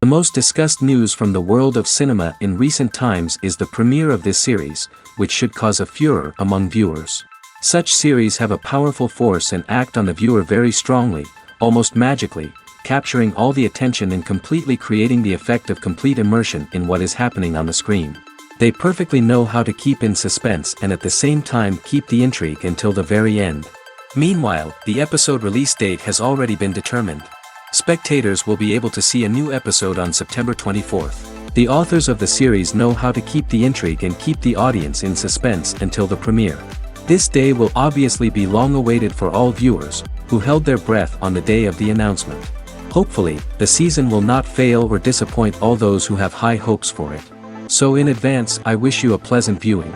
most discussed news from the world of cinema in recent times is the premiere of this series, which should cause a furor among viewers. Such series have a powerful force and act on the viewer very strongly, almost magically, capturing all the attention and completely creating the effect of complete immersion in what is happening on the screen. They perfectly know how to keep in suspense and at the same time keep the intrigue until the very end. Meanwhile, the episode release date has already been determined. Spectators will be able to see a new episode on September 24th. The authors of the series know how to keep the intrigue and keep the audience in suspense until the premiere. This day will obviously be long awaited for all viewers, who held their breath on the day of the announcement. Hopefully, the season will not fail or disappoint all those who have high hopes for it. So in advance, I wish you a pleasant viewing.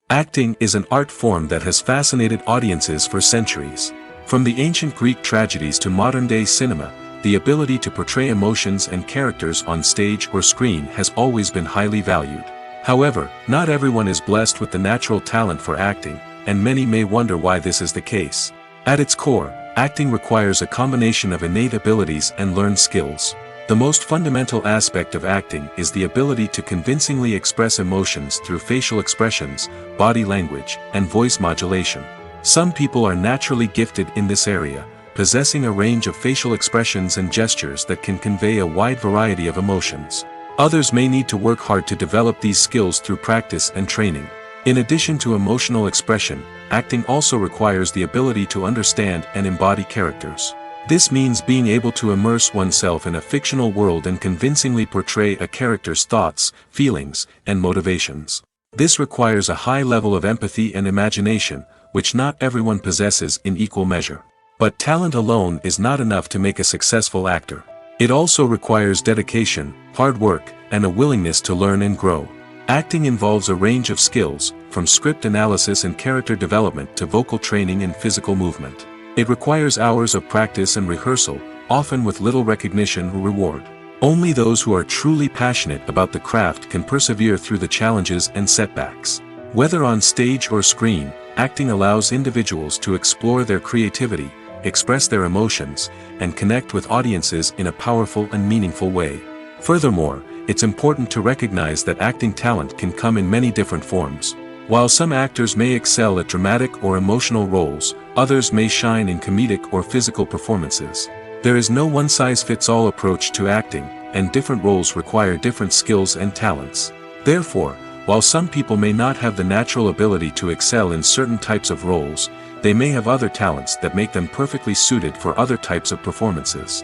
Acting is an art form that has fascinated audiences for centuries. From the ancient Greek tragedies to modern-day cinema, the ability to portray emotions and characters on stage or screen has always been highly valued. However, not everyone is blessed with the natural talent for acting, and many may wonder why this is the case. At its core, acting requires a combination of innate abilities and learned skills. The most fundamental aspect of acting is the ability to convincingly express emotions through facial expressions, body language, and voice modulation. Some people are naturally gifted in this area, possessing a range of facial expressions and gestures that can convey a wide variety of emotions. Others may need to work hard to develop these skills through practice and training. In addition to emotional expression, acting also requires the ability to understand and embody characters. This means being able to immerse oneself in a fictional world and convincingly portray a character's thoughts, feelings, and motivations. This requires a high level of empathy and imagination, which not everyone possesses in equal measure. But talent alone is not enough to make a successful actor. It also requires dedication, hard work, and a willingness to learn and grow. Acting involves a range of skills, from script analysis and character development to vocal training and physical movement. It requires hours of practice and rehearsal, often with little recognition or reward. Only those who are truly passionate about the craft can persevere through the challenges and setbacks. Whether on stage or screen, acting allows individuals to explore their creativity, express their emotions, and connect with audiences in a powerful and meaningful way. Furthermore, it's important to recognize that acting talent can come in many different forms. While some actors may excel at dramatic or emotional roles, others may shine in comedic or physical performances. There is no one-size-fits-all approach to acting, and different roles require different skills and talents. Therefore, while some people may not have the natural ability to excel in certain types of roles, they may have other talents that make them perfectly suited for other types of performances.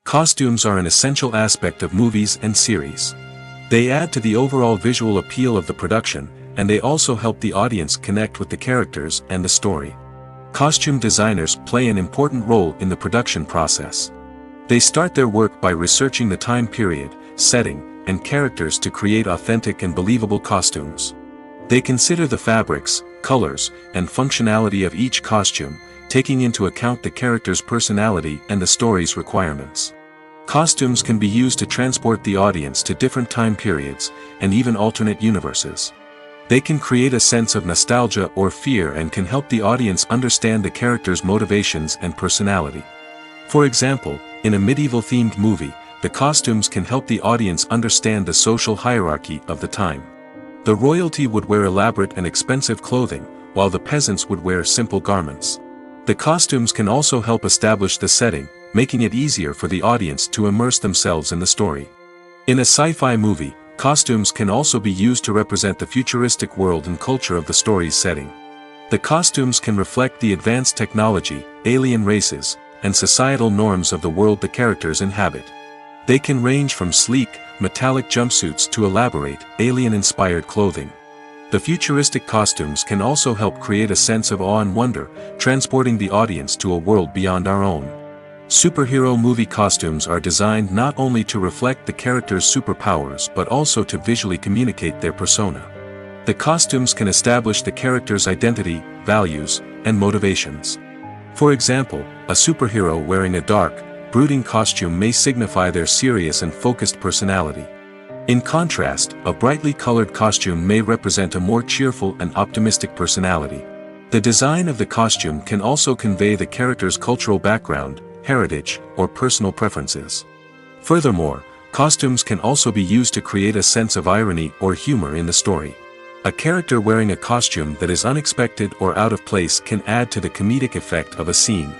Costumes are an essential aspect of movies and series. They add to the overall visual appeal of the production, and they also help the audience connect with the characters and the story. Costume designers play an important role in the production process. They start their work by researching the time period, setting, and characters to create authentic and believable costumes. They consider the fabrics, colors, and functionality of each costume, taking into account the character's personality and the story's requirements. Costumes can be used to transport the audience to different time periods, and even alternate universes. They can create a sense of nostalgia or fear and can help the audience understand the character's motivations and personality. For example, in a medieval-themed movie, the costumes can help the audience understand the social hierarchy of the time. The royalty would wear elaborate and expensive clothing, while the peasants would wear simple garments. The costumes can also help establish the setting, making it easier for the audience to immerse themselves in the story. In a sci-fi movie, costumes can also be used to represent the futuristic world and culture of the story's setting. The costumes can reflect the advanced technology, alien races, and societal norms of the world the characters inhabit. They can range from sleek, metallic jumpsuits to elaborate, alien-inspired clothing. The futuristic costumes can also help create a sense of awe and wonder, transporting the audience to a world beyond our own. Superhero movie costumes are designed not only to reflect the character's superpowers but also to visually communicate their persona. The costumes can establish the character's identity, values, and motivations. For example, a superhero wearing a dark, brooding costume may signify their serious and focused personality. In contrast, a brightly colored costume may represent a more cheerful and optimistic personality. The design of the costume can also convey the character's cultural background, heritage, or personal preferences. Furthermore, costumes can also be used to create a sense of irony or humor in the story. A character wearing a costume that is unexpected or out of place can add to the comedic effect of a scene.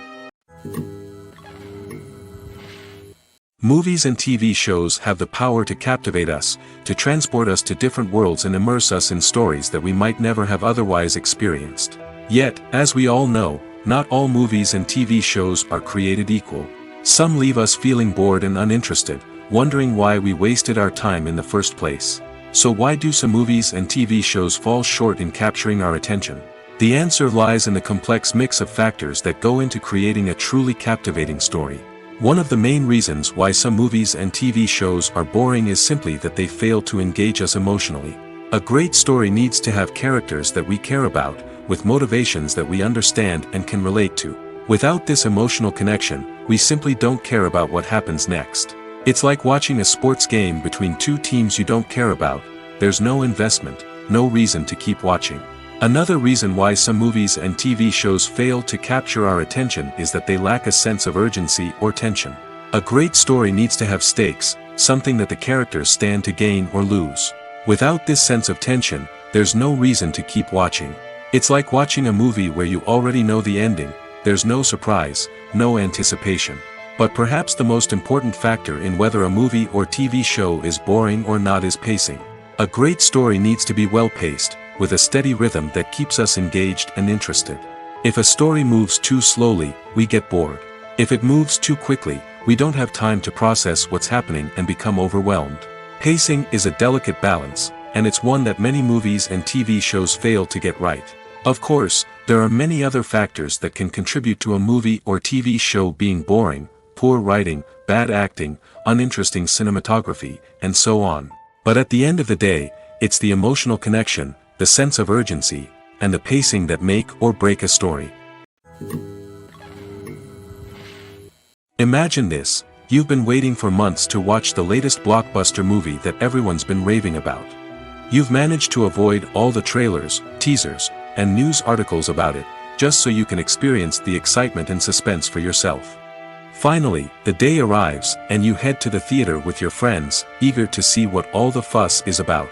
Movies and TV shows have the power to captivate us, to transport us to different worlds and immerse us in stories that we might never have otherwise experienced. Yet, as we all know, not all movies and TV shows are created equal. Some leave us feeling bored and uninterested, wondering why we wasted our time in the first place. So why do some movies and TV shows fall short in capturing our attention? The answer lies in the complex mix of factors that go into creating a truly captivating story. One of the main reasons why some movies and TV shows are boring is simply that they fail to engage us emotionally. A great story needs to have characters that we care about, with motivations that we understand and can relate to. Without this emotional connection, we simply don't care about what happens next. It's like watching a sports game between two teams you don't care about. There's no investment, no reason to keep watching. Another reason why some movies and TV shows fail to capture our attention is that they lack a sense of urgency or tension. A great story needs to have stakes, something that the characters stand to gain or lose. Without this sense of tension, there's no reason to keep watching. It's like watching a movie where you already know the ending. There's no surprise, no anticipation. But perhaps the most important factor in whether a movie or TV show is boring or not is pacing. A great story needs to be well-paced, with a steady rhythm that keeps us engaged and interested. If a story moves too slowly, we get bored. If it moves too quickly, we don't have time to process what's happening and become overwhelmed. Pacing is a delicate balance, and it's one that many movies and TV shows fail to get right. Of course, there are many other factors that can contribute to a movie or TV show being boring: poor writing, bad acting, uninteresting cinematography, and so on. But at the end of the day, it's the emotional connection, the sense of urgency, and the pacing that make or break a story. Imagine this: you've been waiting for months to watch the latest blockbuster movie that everyone's been raving about. You've managed to avoid all the trailers, teasers, and news articles about it, just so you can experience the excitement and suspense for yourself. Finally, the day arrives, and you head to the theater with your friends, eager to see what all the fuss is about.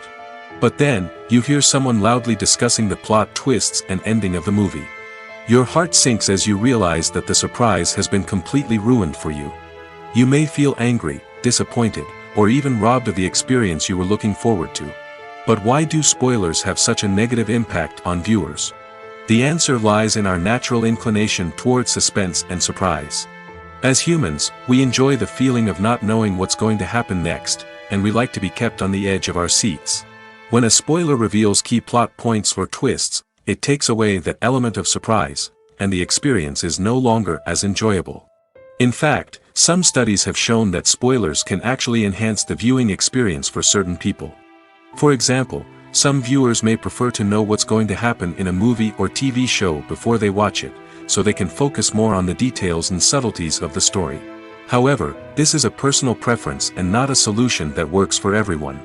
But then, you hear someone loudly discussing the plot twists and ending of the movie. Your heart sinks as you realize that the surprise has been completely ruined for you. You may feel angry, disappointed, or even robbed of the experience you were looking forward to. But why do spoilers have such a negative impact on viewers? The answer lies in our natural inclination toward suspense and surprise. As humans, we enjoy the feeling of not knowing what's going to happen next, and we like to be kept on the edge of our seats. When a spoiler reveals key plot points or twists, it takes away that element of surprise, and the experience is no longer as enjoyable. In fact, some studies have shown that spoilers can actually enhance the viewing experience for certain people. For example, some viewers may prefer to know what's going to happen in a movie or TV show before they watch it, so they can focus more on the details and subtleties of the story. However, this is a personal preference and not a solution that works for everyone.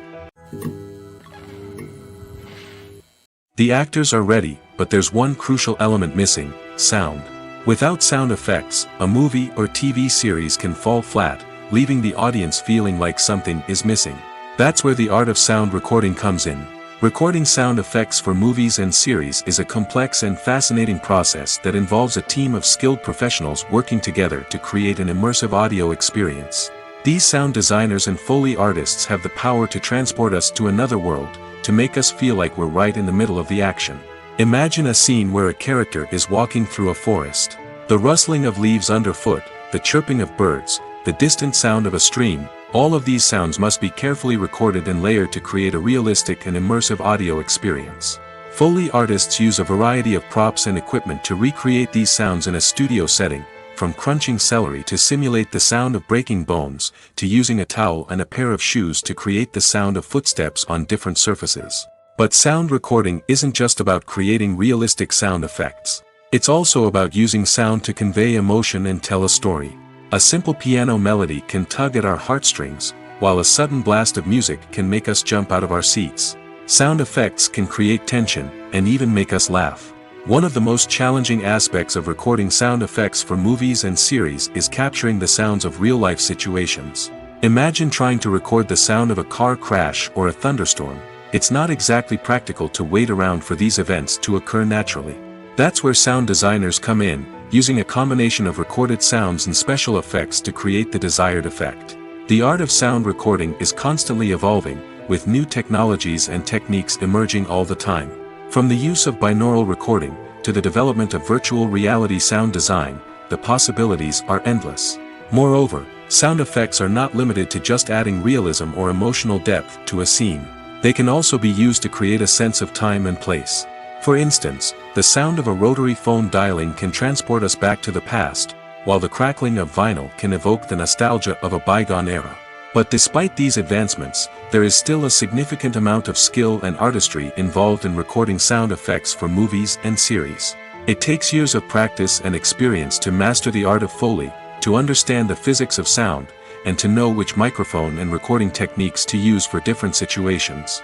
The actors are ready, but there's one crucial element missing: sound. Without sound effects, a movie or TV series can fall flat, leaving the audience feeling like something is missing. That's where the art of sound recording comes in. Recording sound effects for movies and series is a complex and fascinating process that involves a team of skilled professionals working together to create an immersive audio experience. These sound designers and Foley artists have the power to transport us to another world, to make us feel like we're right in the middle of the action. Imagine a scene where a character is walking through a forest. The rustling of leaves underfoot, the chirping of birds, the distant sound of a stream, all of these sounds must be carefully recorded and layered to create a realistic and immersive audio experience. Foley artists use a variety of props and equipment to recreate these sounds in a studio setting, from crunching celery to simulate the sound of breaking bones, to using a towel and a pair of shoes to create the sound of footsteps on different surfaces. But sound recording isn't just about creating realistic sound effects. It's also about using sound to convey emotion and tell a story. A simple piano melody can tug at our heartstrings, while a sudden blast of music can make us jump out of our seats. Sound effects can create tension, and even make us laugh. One of the most challenging aspects of recording sound effects for movies and series is capturing the sounds of real-life situations. Imagine trying to record the sound of a car crash or a thunderstorm. It's not exactly practical to wait around for these events to occur naturally. That's where sound designers come in, using a combination of recorded sounds and special effects to create the desired effect. The art of sound recording is constantly evolving, with new technologies and techniques emerging all the time. From the use of binaural recording, to the development of virtual reality sound design, the possibilities are endless. Moreover, sound effects are not limited to just adding realism or emotional depth to a scene. They can also be used to create a sense of time and place. For instance, the sound of a rotary phone dialing can transport us back to the past, while the crackling of vinyl can evoke the nostalgia of a bygone era. But despite these advancements, there is still a significant amount of skill and artistry involved in recording sound effects for movies and series. It takes years of practice and experience to master the art of Foley, to understand the physics of sound, and to know which microphone and recording techniques to use for different situations.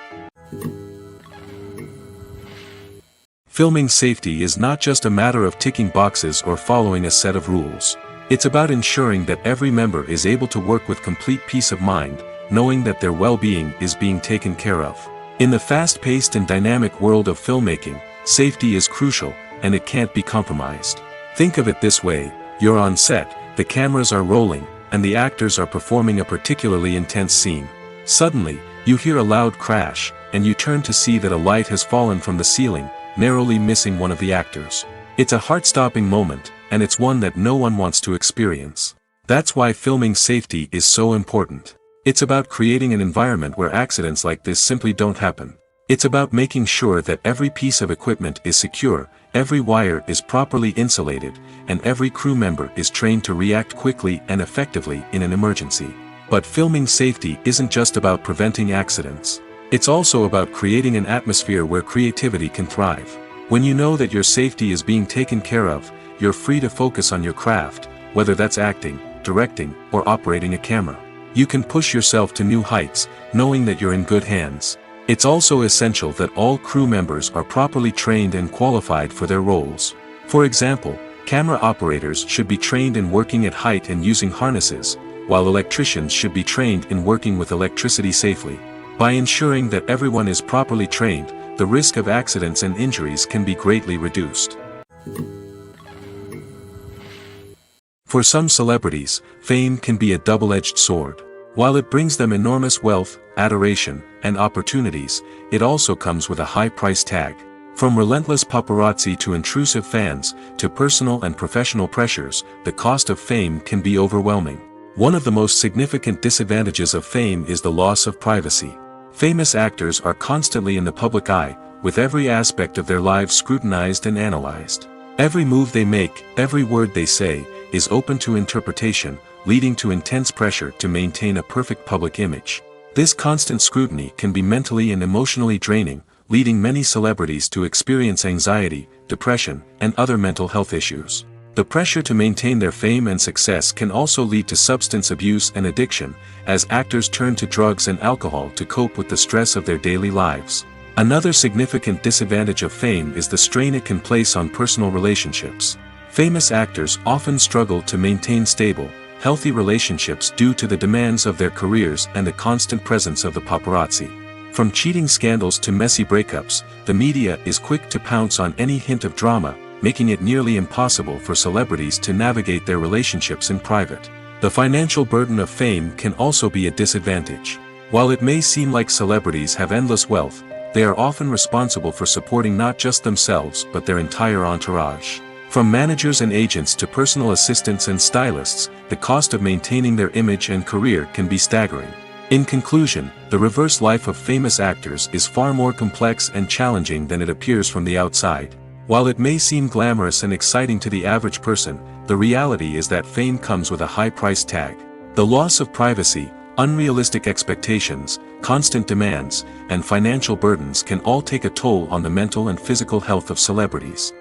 Filming safety is not just a matter of ticking boxes or following a set of rules. It's about ensuring that every member is able to work with complete peace of mind, knowing that their well-being is being taken care of. In the fast-paced and dynamic world of filmmaking, safety is crucial, and it can't be compromised. Think of it this way: you're on set, the cameras are rolling, and the actors are performing a particularly intense scene. Suddenly, you hear a loud crash, and you turn to see that a light has fallen from the ceiling, narrowly missing one of the actors. It's a heart-stopping moment, and it's one that no one wants to experience. That's why filming safety is so important. It's about creating an environment where accidents like this simply don't happen. It's about making sure that every piece of equipment is secure, every wire is properly insulated, and every crew member is trained to react quickly and effectively in an emergency. But filming safety isn't just about preventing accidents. It's also about creating an atmosphere where creativity can thrive. When you know that your safety is being taken care of, you're free to focus on your craft, whether that's acting, directing, or operating a camera. You can push yourself to new heights, knowing that you're in good hands. It's also essential that all crew members are properly trained and qualified for their roles. For example, camera operators should be trained in working at height and using harnesses, while electricians should be trained in working with electricity safely. By ensuring that everyone is properly trained, the risk of accidents and injuries can be greatly reduced. For some celebrities, fame can be a double-edged sword. While it brings them enormous wealth, adoration, and opportunities, it also comes with a high price tag. From relentless paparazzi to intrusive fans, to personal and professional pressures, the cost of fame can be overwhelming. One of the most significant disadvantages of fame is the loss of privacy. Famous actors are constantly in the public eye, with every aspect of their lives scrutinized and analyzed. Every move they make, every word they say, is open to interpretation, leading to intense pressure to maintain a perfect public image. This constant scrutiny can be mentally and emotionally draining, leading many celebrities to experience anxiety, depression, and other mental health issues. The pressure to maintain their fame and success can also lead to substance abuse and addiction, as actors turn to drugs and alcohol to cope with the stress of their daily lives. Another significant disadvantage of fame is the strain it can place on personal relationships. Famous actors often struggle to maintain stable, healthy relationships due to the demands of their careers and the constant presence of the paparazzi. From cheating scandals to messy breakups, the media is quick to pounce on any hint of drama, making it nearly impossible for celebrities to navigate their relationships in private. The financial burden of fame can also be a disadvantage. While it may seem like celebrities have endless wealth, they are often responsible for supporting not just themselves but their entire entourage. From managers and agents to personal assistants and stylists, the cost of maintaining their image and career can be staggering. In conclusion, the reverse life of famous actors is far more complex and challenging than it appears from the outside. While it may seem glamorous and exciting to the average person, the reality is that fame comes with a high price tag. The loss of privacy, unrealistic expectations, constant demands, and financial burdens can all take a toll on the mental and physical health of celebrities.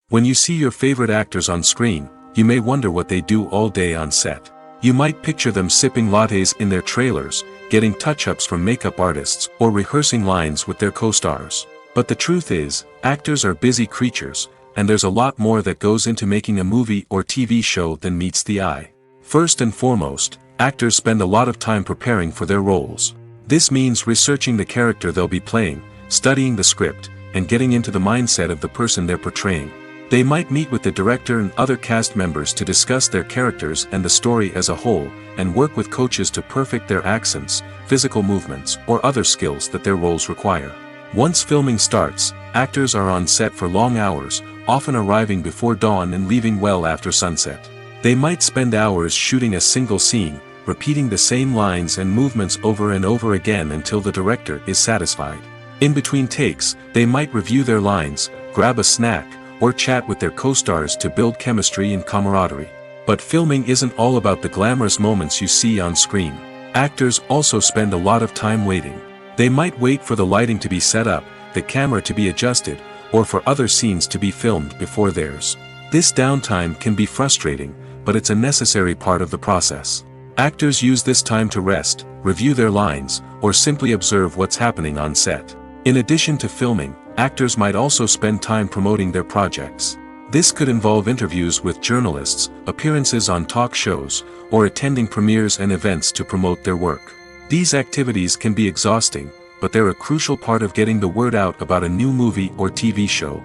When you see your favorite actors on screen, you may wonder what they do all day on set. You might picture them sipping lattes in their trailers, getting touch-ups from makeup artists, or rehearsing lines with their co-stars. But the truth is, actors are busy creatures, and there's a lot more that goes into making a movie or TV show than meets the eye. First and foremost, actors spend a lot of time preparing for their roles. This means researching the character they'll be playing, studying the script, and getting into the mindset of the person they're portraying. They might meet with the director and other cast members to discuss their characters and the story as a whole, and work with coaches to perfect their accents, physical movements, or other skills that their roles require. Once filming starts, actors are on set for long hours, often arriving before dawn and leaving well after sunset. They might spend hours shooting a single scene, repeating the same lines and movements over and over again until the director is satisfied. In between takes, they might review their lines, grab a snack, or chat with their co-stars to build chemistry and camaraderie. But filming isn't all about the glamorous moments you see on screen. Actors also spend a lot of time waiting. They might wait for the lighting to be set up, the camera to be adjusted, or for other scenes to be filmed before theirs. This downtime can be frustrating, but it's a necessary part of the process. Actors use this time to rest, review their lines, or simply observe what's happening on set. In addition to filming, actors might also spend time promoting their projects. This could involve interviews with journalists, appearances on talk shows, or attending premieres and events to promote their work. These activities can be exhausting, but they're a crucial part of getting the word out about a new movie or TV show.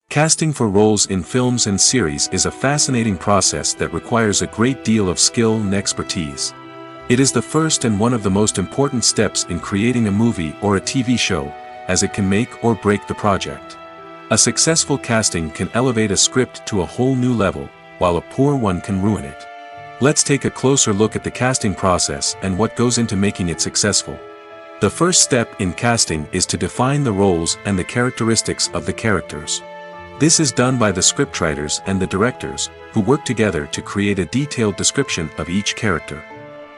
Casting for roles in films and series is a fascinating process that requires a great deal of skill and expertise. It is the first and one of the most important steps in creating a movie or a TV show, as it can make or break the project. A successful casting can elevate a script to a whole new level, while a poor one can ruin it. Let's take a closer look at the casting process and what goes into making it successful. The first step in casting is to define the roles and the characteristics of the characters. This is done by the scriptwriters and the directors, who work together to create a detailed description of each character.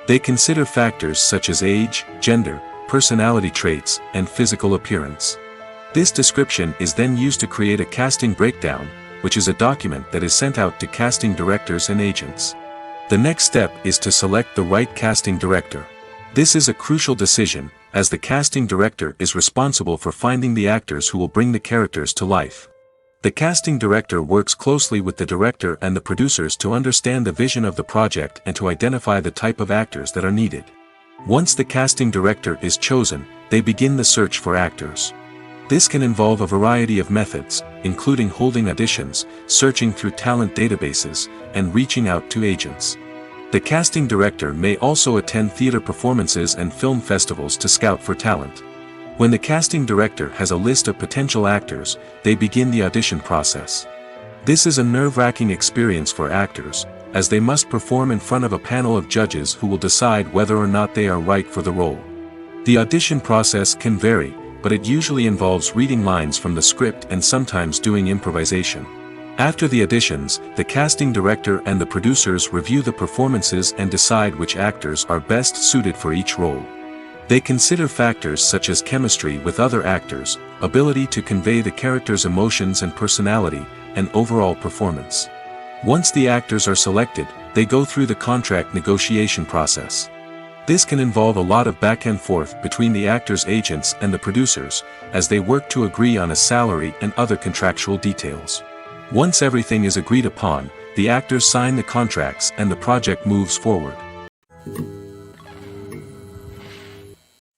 They consider factors such as age, gender, personality traits, and physical appearance. This description is then used to create a casting breakdown, which is a document that is sent out to casting directors and agents. The next step is to select the right casting director. This is a crucial decision, as the casting director is responsible for finding the actors who will bring the characters to life. The casting director works closely with the director and the producers to understand the vision of the project and to identify the type of actors that are needed. Once the casting director is chosen, they begin the search for actors. This can involve a variety of methods, including holding auditions, searching through talent databases, and reaching out to agents. The casting director may also attend theater performances and film festivals to scout for talent. When the casting director has a list of potential actors, they begin the audition process. This is a nerve-wracking experience for actors, as they must perform in front of a panel of judges who will decide whether or not they are right for the role. The audition process can vary, but it usually involves reading lines from the script and sometimes doing improvisation. After the auditions, the casting director and the producers review the performances and decide which actors are best suited for each role. They consider factors such as chemistry with other actors, ability to convey the character's emotions and personality, and overall performance. Once the actors are selected, they go through the contract negotiation process. This can involve a lot of back and forth between the actors' agents and the producers, as they work to agree on a salary and other contractual details. Once everything is agreed upon, the actors sign the contracts and the project moves forward.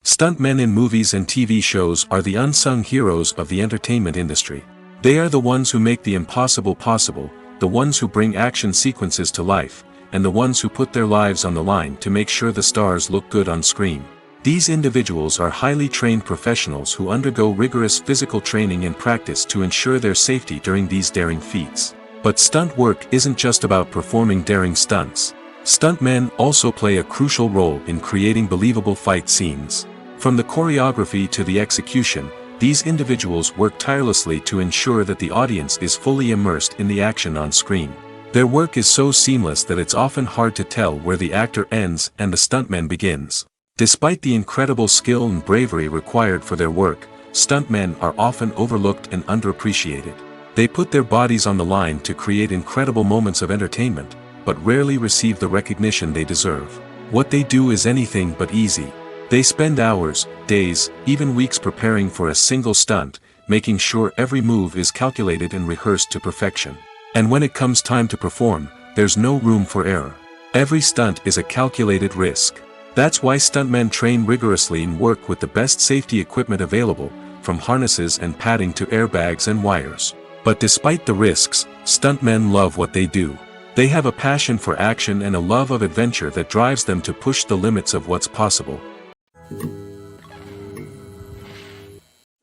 Stuntmen in movies and TV shows are the unsung heroes of the entertainment industry. They are the ones who make the impossible possible, the ones who bring action sequences to life, and the ones who put their lives on the line to make sure the stars look good on screen. These individuals are highly trained professionals who undergo rigorous physical training and practice to ensure their safety during these daring feats. But stunt work isn't just about performing daring stunts. Stuntmen also play a crucial role in creating believable fight scenes. From the choreography to the execution, these individuals work tirelessly to ensure that the audience is fully immersed in the action on screen. Their work is so seamless that it's often hard to tell where the actor ends and the stuntman begins. Despite the incredible skill and bravery required for their work, stuntmen are often overlooked and underappreciated. They put their bodies on the line to create incredible moments of entertainment, but rarely receive the recognition they deserve. What they do is anything but easy. They spend hours, days, even weeks preparing for a single stunt, making sure every move is calculated and rehearsed to perfection. And when it comes time to perform, there's no room for error. Every stunt is a calculated risk. That's why stuntmen train rigorously and work with the best safety equipment available, from harnesses and padding to airbags and wires. But despite the risks, stuntmen love what they do. They have a passion for action and a love of adventure that drives them to push the limits of what's possible.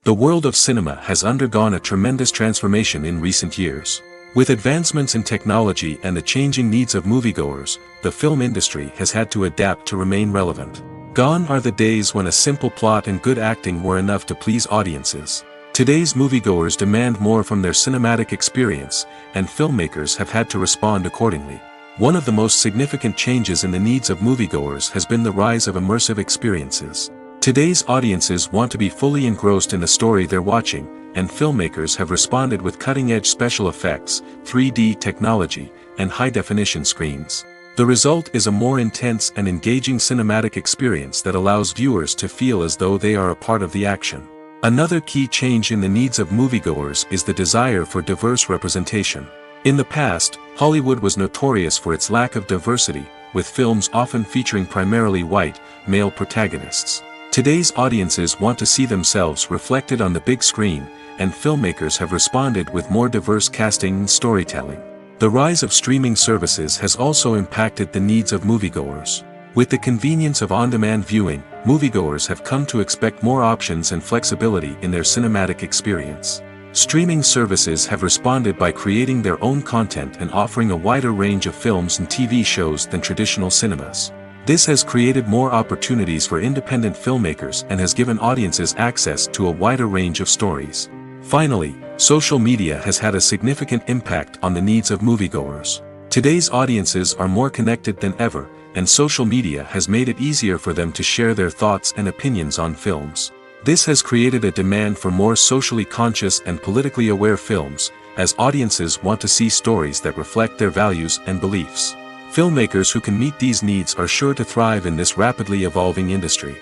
The world of cinema has undergone a tremendous transformation in recent years. With advancements in technology and the changing needs of moviegoers, the film industry has had to adapt to remain relevant. Gone are the days when a simple plot and good acting were enough to please audiences. Today's moviegoers demand more from their cinematic experience, and filmmakers have had to respond accordingly. One of the most significant changes in the needs of moviegoers has been the rise of immersive experiences. Today's audiences want to be fully engrossed in the story they're watching, and filmmakers have responded with cutting-edge special effects, 3D technology, and high-definition screens. The result is a more intense and engaging cinematic experience that allows viewers to feel as though they are a part of the action. Another key change in the needs of moviegoers is the desire for diverse representation. In the past, Hollywood was notorious for its lack of diversity, with films often featuring primarily white, male protagonists. Today's audiences want to see themselves reflected on the big screen, and filmmakers have responded with more diverse casting and storytelling. The rise of streaming services has also impacted the needs of moviegoers. With the convenience of on-demand viewing, moviegoers have come to expect more options and flexibility in their cinematic experience. Streaming services have responded by creating their own content and offering a wider range of films and TV shows than traditional cinemas. This has created more opportunities for independent filmmakers and has given audiences access to a wider range of stories. Finally, social media has had a significant impact on the needs of moviegoers. Today's audiences are more connected than ever, and social media has made it easier for them to share their thoughts and opinions on films. This has created a demand for more socially conscious and politically aware films, as audiences want to see stories that reflect their values and beliefs. Filmmakers who can meet these needs are sure to thrive in this rapidly evolving industry.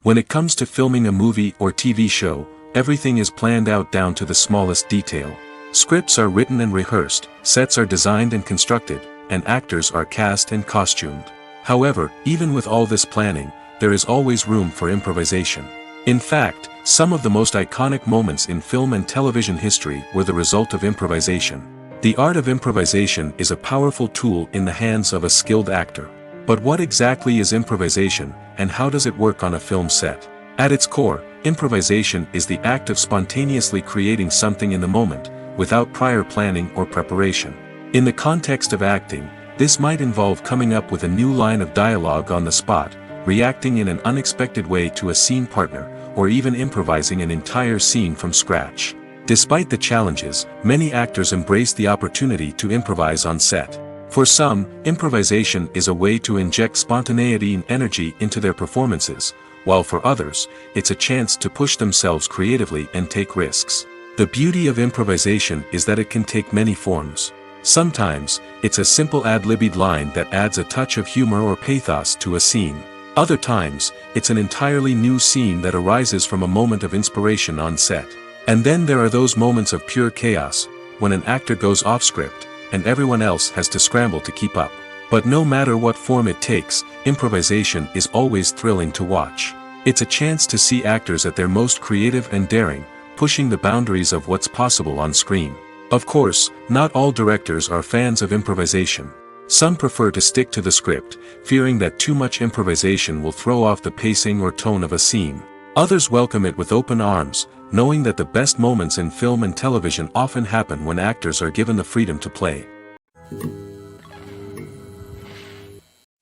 When it comes to filming a movie or TV show, everything is planned out down to the smallest detail. Scripts are written and rehearsed, sets are designed and constructed, and actors are cast and costumed. However, even with all this planning, there is always room for improvisation. In fact, some of the most iconic moments in film and television history were the result of improvisation. The art of improvisation is a powerful tool in the hands of a skilled actor. But what exactly is improvisation, and how does it work on a film set? At its core, improvisation is the act of spontaneously creating something in the moment, without prior planning or preparation. In the context of acting, this might involve coming up with a new line of dialogue on the spot, reacting in an unexpected way to a scene partner, or even improvising an entire scene from scratch. Despite the challenges, many actors embrace the opportunity to improvise on set. For some, improvisation is a way to inject spontaneity and energy into their performances, while for others, it's a chance to push themselves creatively and take risks. The beauty of improvisation is that it can take many forms. Sometimes, it's a simple ad-libbed line that adds a touch of humor or pathos to a scene. Other times, it's an entirely new scene that arises from a moment of inspiration on set. And then there are those moments of pure chaos, when an actor goes off script, and everyone else has to scramble to keep up. But no matter what form it takes, improvisation is always thrilling to watch. It's a chance to see actors at their most creative and daring, pushing the boundaries of what's possible on screen. Of course, not all directors are fans of improvisation. Some prefer to stick to the script, fearing that too much improvisation will throw off the pacing or tone of a scene. Others welcome it with open arms, knowing that the best moments in film and television often happen when actors are given the freedom to play.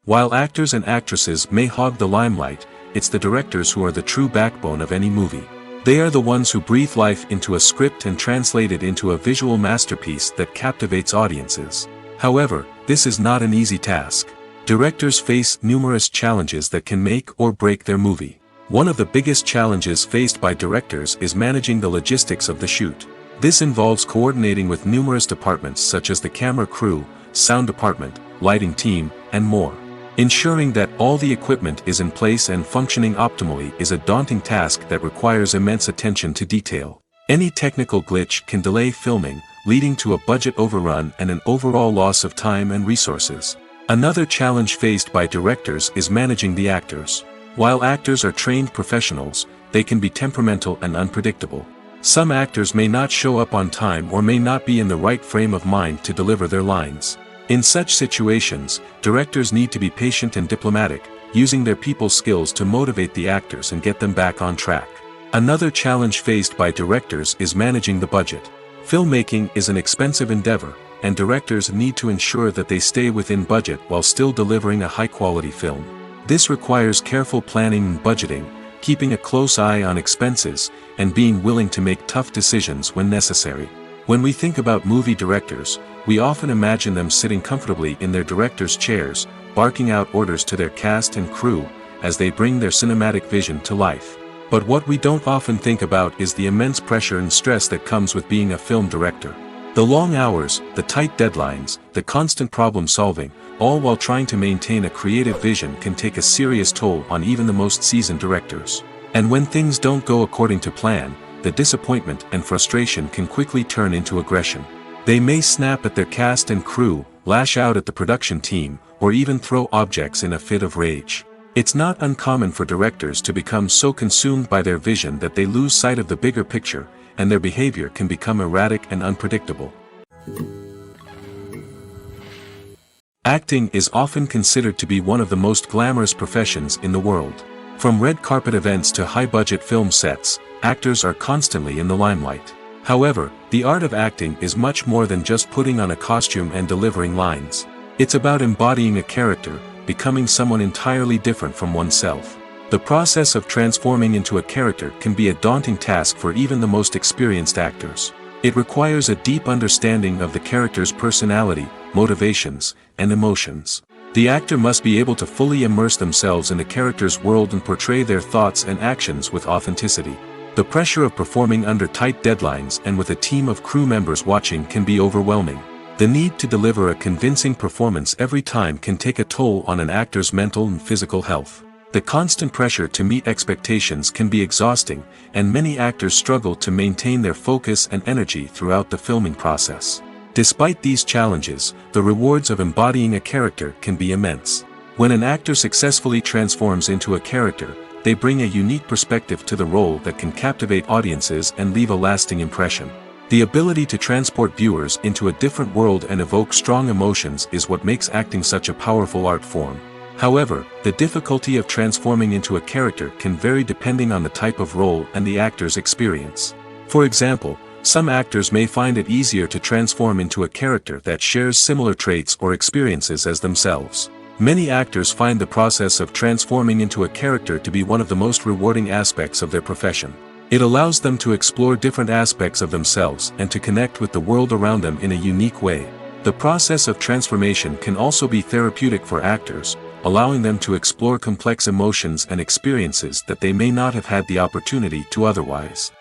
While actors and actresses may hog the limelight, it's the directors who are the true backbone of any movie. They are the ones who breathe life into a script and translate it into a visual masterpiece that captivates audiences. However, this is not an easy task. Directors face numerous challenges that can make or break their movie. One of the biggest challenges faced by directors is managing the logistics of the shoot. This involves coordinating with numerous departments such as the camera crew, sound department, lighting team, and more. Ensuring that all the equipment is in place and functioning optimally is a daunting task that requires immense attention to detail. Any technical glitch can delay filming, leading to a budget overrun and an overall loss of time and resources. Another challenge faced by directors is managing the actors. While actors are trained professionals, they can be temperamental and unpredictable. Some actors may not show up on time or may not be in the right frame of mind to deliver their lines. In such situations, directors need to be patient and diplomatic, using their people skills to motivate the actors and get them back on track. Another challenge faced by directors is managing the budget. Filmmaking is an expensive endeavor, and directors need to ensure that they stay within budget while still delivering a high-quality film. This requires careful planning and budgeting, keeping a close eye on expenses, and being willing to make tough decisions when necessary. When we think about movie directors, we often imagine them sitting comfortably in their director's chairs, barking out orders to their cast and crew, as they bring their cinematic vision to life. But what we don't often think about is the immense pressure and stress that comes with being a film director. The long hours, the tight deadlines, the constant problem solving, all while trying to maintain a creative vision can take a serious toll on even the most seasoned directors. And when things don't go according to plan, the disappointment and frustration can quickly turn into aggression. They may snap at their cast and crew, lash out at the production team, or even throw objects in a fit of rage. It's not uncommon for directors to become so consumed by their vision that they lose sight of the bigger picture, and their behavior can become erratic and unpredictable. Acting is often considered to be one of the most glamorous professions in the world. From red carpet events to high-budget film sets, actors are constantly in the limelight. However, the art of acting is much more than just putting on a costume and delivering lines. It's about embodying a character, becoming someone entirely different from oneself. The process of transforming into a character can be a daunting task for even the most experienced actors. It requires a deep understanding of the character's personality, motivations, and emotions. The actor must be able to fully immerse themselves in the character's world and portray their thoughts and actions with authenticity. The pressure of performing under tight deadlines and with a team of crew members watching can be overwhelming. The need to deliver a convincing performance every time can take a toll on an actor's mental and physical health. The constant pressure to meet expectations can be exhausting, and many actors struggle to maintain their focus and energy throughout the filming process. Despite these challenges, the rewards of embodying a character can be immense. When an actor successfully transforms into a character, they bring a unique perspective to the role that can captivate audiences and leave a lasting impression. The ability to transport viewers into a different world and evoke strong emotions is what makes acting such a powerful art form. However, the difficulty of transforming into a character can vary depending on the type of role and the actor's experience. For example, some actors may find it easier to transform into a character that shares similar traits or experiences as themselves. Many actors find the process of transforming into a character to be one of the most rewarding aspects of their profession. It allows them to explore different aspects of themselves and to connect with the world around them in a unique way. The process of transformation can also be therapeutic for actors, allowing them to explore complex emotions and experiences that they may not have had the opportunity to otherwise.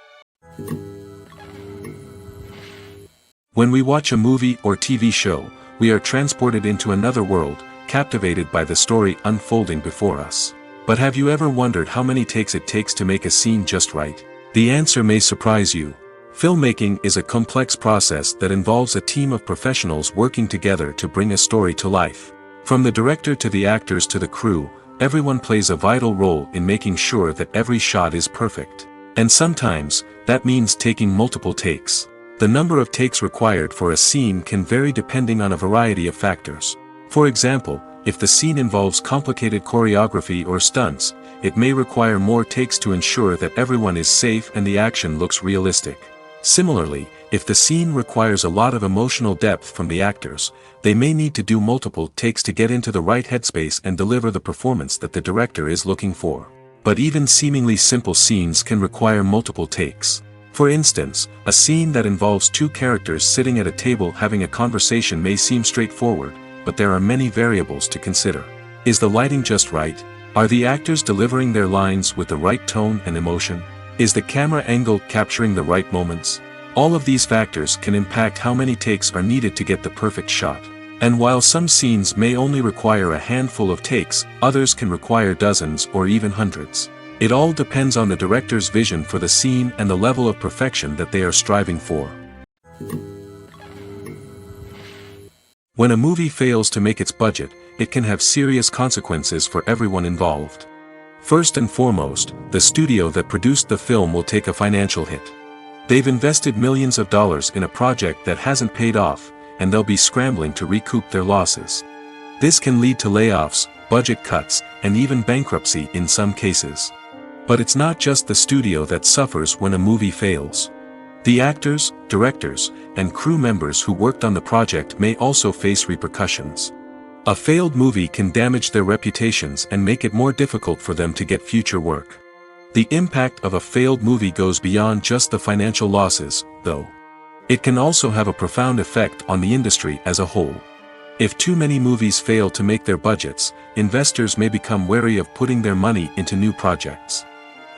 When we watch a movie or TV show, we are transported into another world, captivated by the story unfolding before us. But have you ever wondered how many takes it takes to make a scene just right? The answer may surprise you. Filmmaking is a complex process that involves a team of professionals working together to bring a story to life. From the director to the actors to the crew, everyone plays a vital role in making sure that every shot is perfect. And sometimes, that means taking multiple takes. The number of takes required for a scene can vary depending on a variety of factors. For example, if the scene involves complicated choreography or stunts, it may require more takes to ensure that everyone is safe and the action looks realistic. Similarly, if the scene requires a lot of emotional depth from the actors, they may need to do multiple takes to get into the right headspace and deliver the performance that the director is looking for. But even seemingly simple scenes can require multiple takes. For instance, a scene that involves two characters sitting at a table having a conversation may seem straightforward, but there are many variables to consider. Is the lighting just right? Are the actors delivering their lines with the right tone and emotion? Is the camera angle capturing the right moments? All of these factors can impact how many takes are needed to get the perfect shot. And while some scenes may only require a handful of takes, others can require dozens or even hundreds. It all depends on the director's vision for the scene and the level of perfection that they are striving for. When a movie fails to make its budget, it can have serious consequences for everyone involved. First and foremost, the studio that produced the film will take a financial hit. They've invested millions of dollars in a project that hasn't paid off, and they'll be scrambling to recoup their losses. This can lead to layoffs, budget cuts, and even bankruptcy in some cases. But it's not just the studio that suffers when a movie fails. The actors, directors, and crew members who worked on the project may also face repercussions. A failed movie can damage their reputations and make it more difficult for them to get future work. The impact of a failed movie goes beyond just the financial losses, though. It can also have a profound effect on the industry as a whole. If too many movies fail to make their budgets, investors may become wary of putting their money into new projects.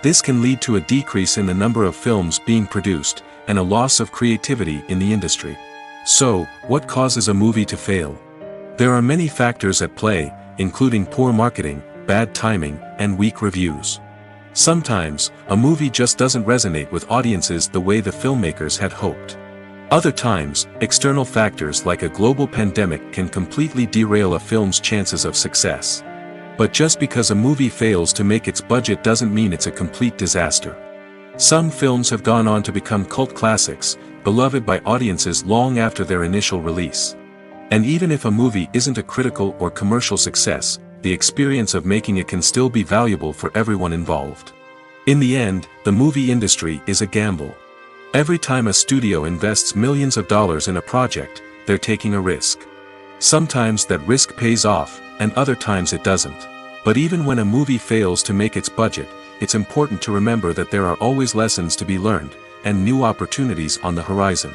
This can lead to a decrease in the number of films being produced, and a loss of creativity in the industry. So, what causes a movie to fail? There are many factors at play, including poor marketing, bad timing, and weak reviews. Sometimes, a movie just doesn't resonate with audiences the way the filmmakers had hoped. Other times, external factors like a global pandemic can completely derail a film's chances of success. But just because a movie fails to make its budget doesn't mean it's a complete disaster. Some films have gone on to become cult classics, beloved by audiences long after their initial release. And even if a movie isn't a critical or commercial success, the experience of making it can still be valuable for everyone involved. In the end, the movie industry is a gamble. Every time a studio invests millions of dollars in a project, they're taking a risk. Sometimes that risk pays off, and other times it doesn't. But even when a movie fails to make its budget, it's important to remember that there are always lessons to be learned, and new opportunities on the horizon.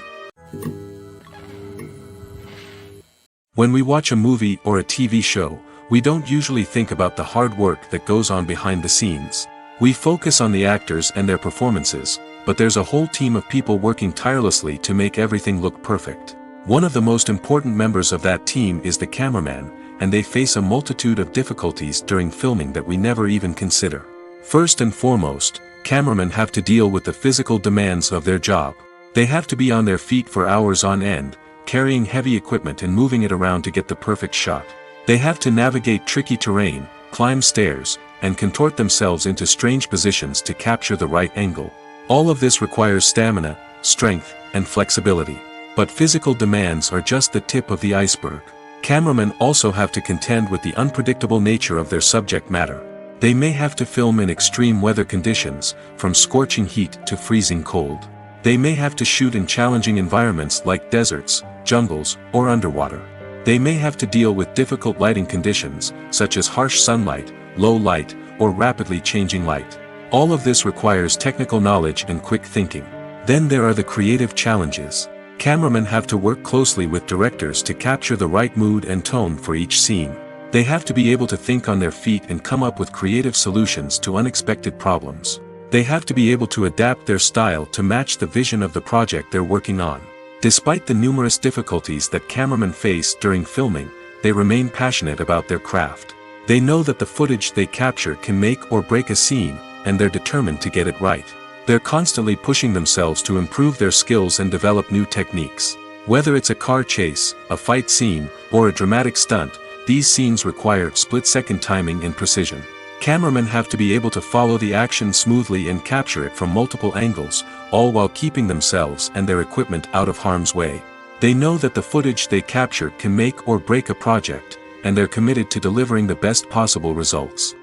When we watch a movie or a TV show, we don't usually think about the hard work that goes on behind the scenes. We focus on the actors and their performances, but there's a whole team of people working tirelessly to make everything look perfect. One of the most important members of that team is the cameraman, and they face a multitude of difficulties during filming that we never even consider. First and foremost, cameramen have to deal with the physical demands of their job. They have to be on their feet for hours on end, carrying heavy equipment and moving it around to get the perfect shot. They have to navigate tricky terrain, climb stairs, and contort themselves into strange positions to capture the right angle. All of this requires stamina, strength, and flexibility. But physical demands are just the tip of the iceberg. Cameramen also have to contend with the unpredictable nature of their subject matter. They may have to film in extreme weather conditions, from scorching heat to freezing cold. They may have to shoot in challenging environments like deserts, jungles, or underwater. They may have to deal with difficult lighting conditions, such as harsh sunlight, low light, or rapidly changing light. All of this requires technical knowledge and quick thinking. Then there are the creative challenges. Cameramen have to work closely with directors to capture the right mood and tone for each scene. They have to be able to think on their feet and come up with creative solutions to unexpected problems. They have to be able to adapt their style to match the vision of the project they're working on. Despite the numerous difficulties that cameramen face during filming, they remain passionate about their craft. They know that the footage they capture can make or break a scene, and they're determined to get it right. They're constantly pushing themselves to improve their skills and develop new techniques. Whether it's a car chase, a fight scene, or a dramatic stunt, these scenes require split-second timing and precision. Cameramen have to be able to follow the action smoothly and capture it from multiple angles, all while keeping themselves and their equipment out of harm's way. They know that the footage they capture can make or break a project, and they're committed to delivering the best possible results.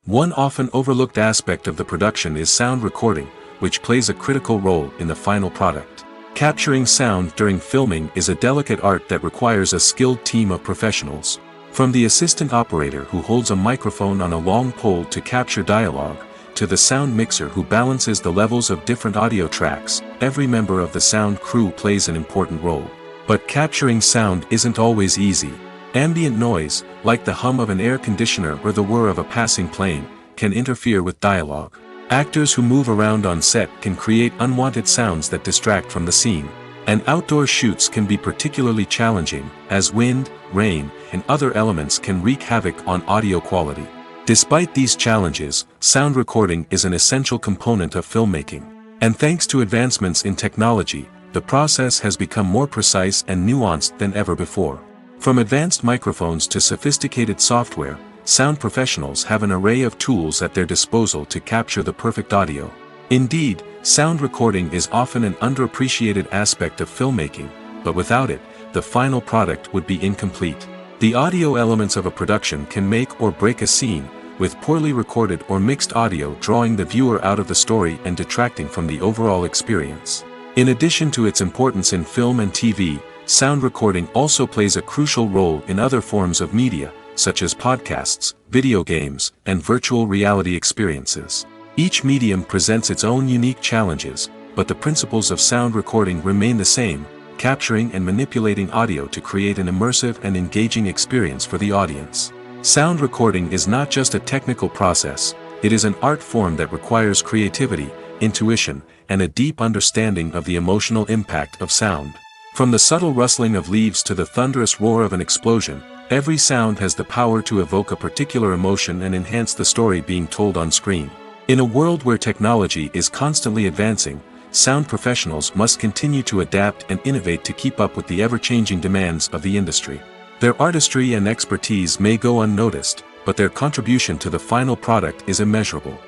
One often overlooked aspect of the production is sound recording, which plays a critical role in the final product. Capturing sound during filming is a delicate art that requires a skilled team of professionals. From the assistant operator who holds a microphone on a long pole to capture dialogue, to the sound mixer who balances the levels of different audio tracks, every member of the sound crew plays an important role. But capturing sound isn't always easy. Ambient noise, like the hum of an air conditioner or the whir of a passing plane, can interfere with dialogue. Actors who move around on set can create unwanted sounds that distract from the scene. And outdoor shoots can be particularly challenging, as wind, rain, and other elements can wreak havoc on audio quality. Despite these challenges, sound recording is an essential component of filmmaking. And thanks to advancements in technology, the process has become more precise and nuanced than ever before. From advanced microphones to sophisticated software, sound professionals have an array of tools at their disposal to capture the perfect audio. Indeed, sound recording is often an underappreciated aspect of filmmaking, but without it, the final product would be incomplete. The audio elements of a production can make or break a scene, with poorly recorded or mixed audio drawing the viewer out of the story and detracting from the overall experience. In addition to its importance in film and TV, sound recording also plays a crucial role in other forms of media, such as podcasts, video games, and virtual reality experiences. Each medium presents its own unique challenges, but the principles of sound recording remain the same, capturing and manipulating audio to create an immersive and engaging experience for the audience. Sound recording is not just a technical process, it is an art form that requires creativity, intuition, and a deep understanding of the emotional impact of sound. From the subtle rustling of leaves to the thunderous roar of an explosion, every sound has the power to evoke a particular emotion and enhance the story being told on screen. In a world where technology is constantly advancing, sound professionals must continue to adapt and innovate to keep up with the ever-changing demands of the industry. Their artistry and expertise may go unnoticed, but their contribution to the final product is immeasurable.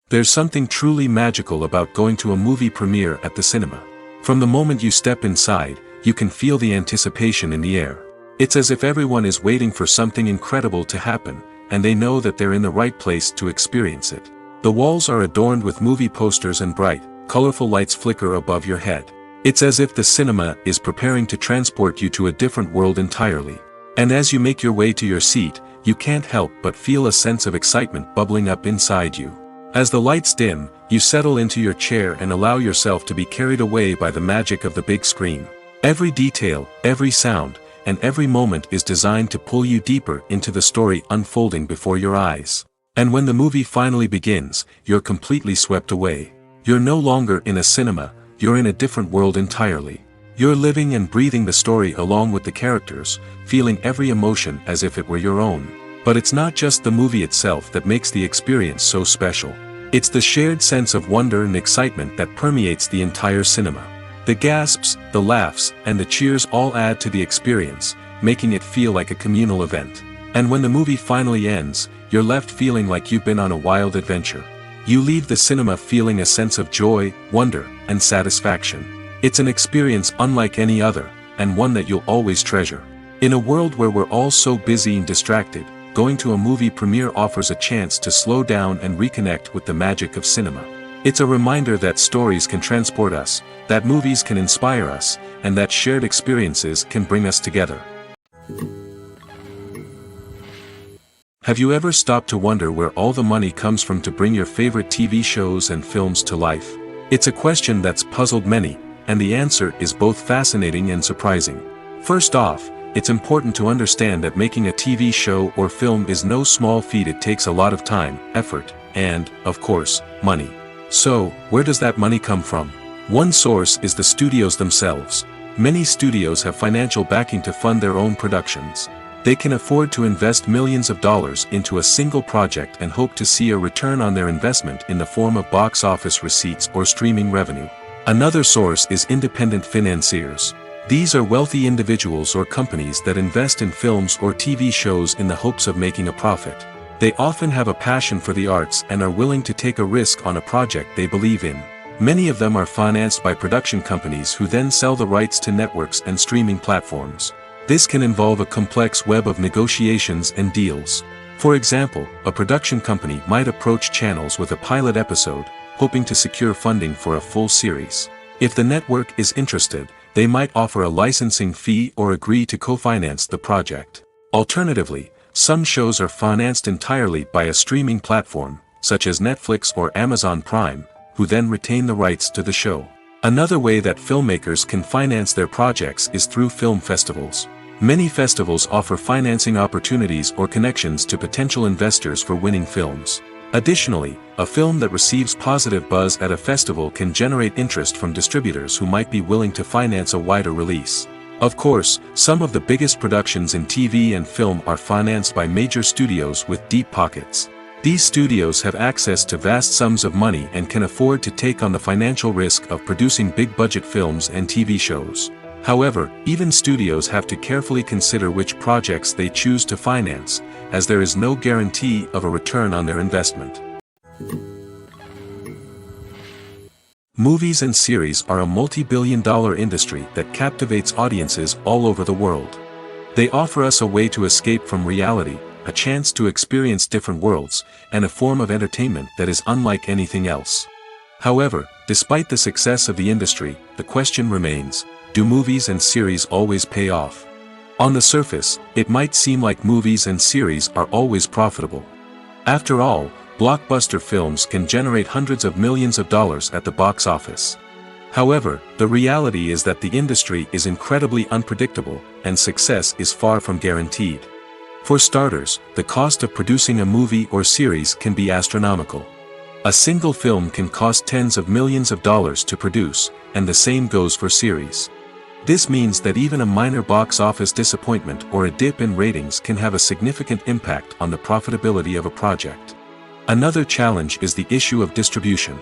There's something truly magical about going to a movie premiere at the cinema. From the moment you step inside, you can feel the anticipation in the air. It's as if everyone is waiting for something incredible to happen, and they know that they're in the right place to experience it. The walls are adorned with movie posters and bright, colorful lights flicker above your head. It's as if the cinema is preparing to transport you to a different world entirely. And as you make your way to your seat, you can't help but feel a sense of excitement bubbling up inside you. As the lights dim, you settle into your chair and allow yourself to be carried away by the magic of the big screen. Every detail, every sound, and every moment is designed to pull you deeper into the story unfolding before your eyes. And when the movie finally begins, you're completely swept away. You're no longer in a cinema, you're in a different world entirely. You're living and breathing the story along with the characters, feeling every emotion as if it were your own. But it's not just the movie itself that makes the experience so special. It's the shared sense of wonder and excitement that permeates the entire cinema. The gasps, the laughs, and the cheers all add to the experience, making it feel like a communal event. And when the movie finally ends, you're left feeling like you've been on a wild adventure. You leave the cinema feeling a sense of joy, wonder, and satisfaction. It's an experience unlike any other, and one that you'll always treasure. In a world where we're all so busy and distracted, going to a movie premiere offers a chance to slow down and reconnect with the magic of cinema. It's a reminder that stories can transport us, that movies can inspire us, and that shared experiences can bring us together. Have you ever stopped to wonder where all the money comes from to bring your favorite TV shows and films to life? It's a question that's puzzled many, and the answer is both fascinating and surprising. First off, it's important to understand that making a TV show or film is no small feat. It takes a lot of time, effort, and, of course, money. So, where does that money come from? One source is the studios themselves. Many studios have financial backing to fund their own productions. They can afford to invest millions of dollars into a single project and hope to see a return on their investment in the form of box office receipts or streaming revenue. Another source is independent financiers. These are wealthy individuals or companies that invest in films or TV shows in the hopes of making a profit. They often have a passion for the arts and are willing to take a risk on a project they believe in. Many of them are financed by production companies who then sell the rights to networks and streaming platforms. This can involve a complex web of negotiations and deals. For example, a production company might approach channels with a pilot episode, hoping to secure funding for a full series. If the network is interested, they might offer a licensing fee or agree to co-finance the project. Alternatively, some shows are financed entirely by a streaming platform, such as Netflix or Amazon Prime, who then retain the rights to the show. Another way that filmmakers can finance their projects is through film festivals. Many festivals offer financing opportunities or connections to potential investors for winning films. Additionally, a film that receives positive buzz at a festival can generate interest from distributors who might be willing to finance a wider release. Of course, some of the biggest productions in TV and film are financed by major studios with deep pockets. These studios have access to vast sums of money and can afford to take on the financial risk of producing big-budget films and TV shows. However, even studios have to carefully consider which projects they choose to finance, as there is no guarantee of a return on their investment. Movies and series are a multi-billion-dollar industry that captivates audiences all over the world. They offer us a way to escape from reality, a chance to experience different worlds, and a form of entertainment that is unlike anything else. However, despite the success of the industry, the question remains, do movies and series always pay off? On the surface, it might seem like movies and series are always profitable. After all, blockbuster films can generate hundreds of millions of dollars at the box office. However, the reality is that the industry is incredibly unpredictable, and success is far from guaranteed. For starters, the cost of producing a movie or series can be astronomical. A single film can cost tens of millions of dollars to produce, and the same goes for series. This means that even a minor box office disappointment or a dip in ratings can have a significant impact on the profitability of a project. Another challenge is the issue of distribution.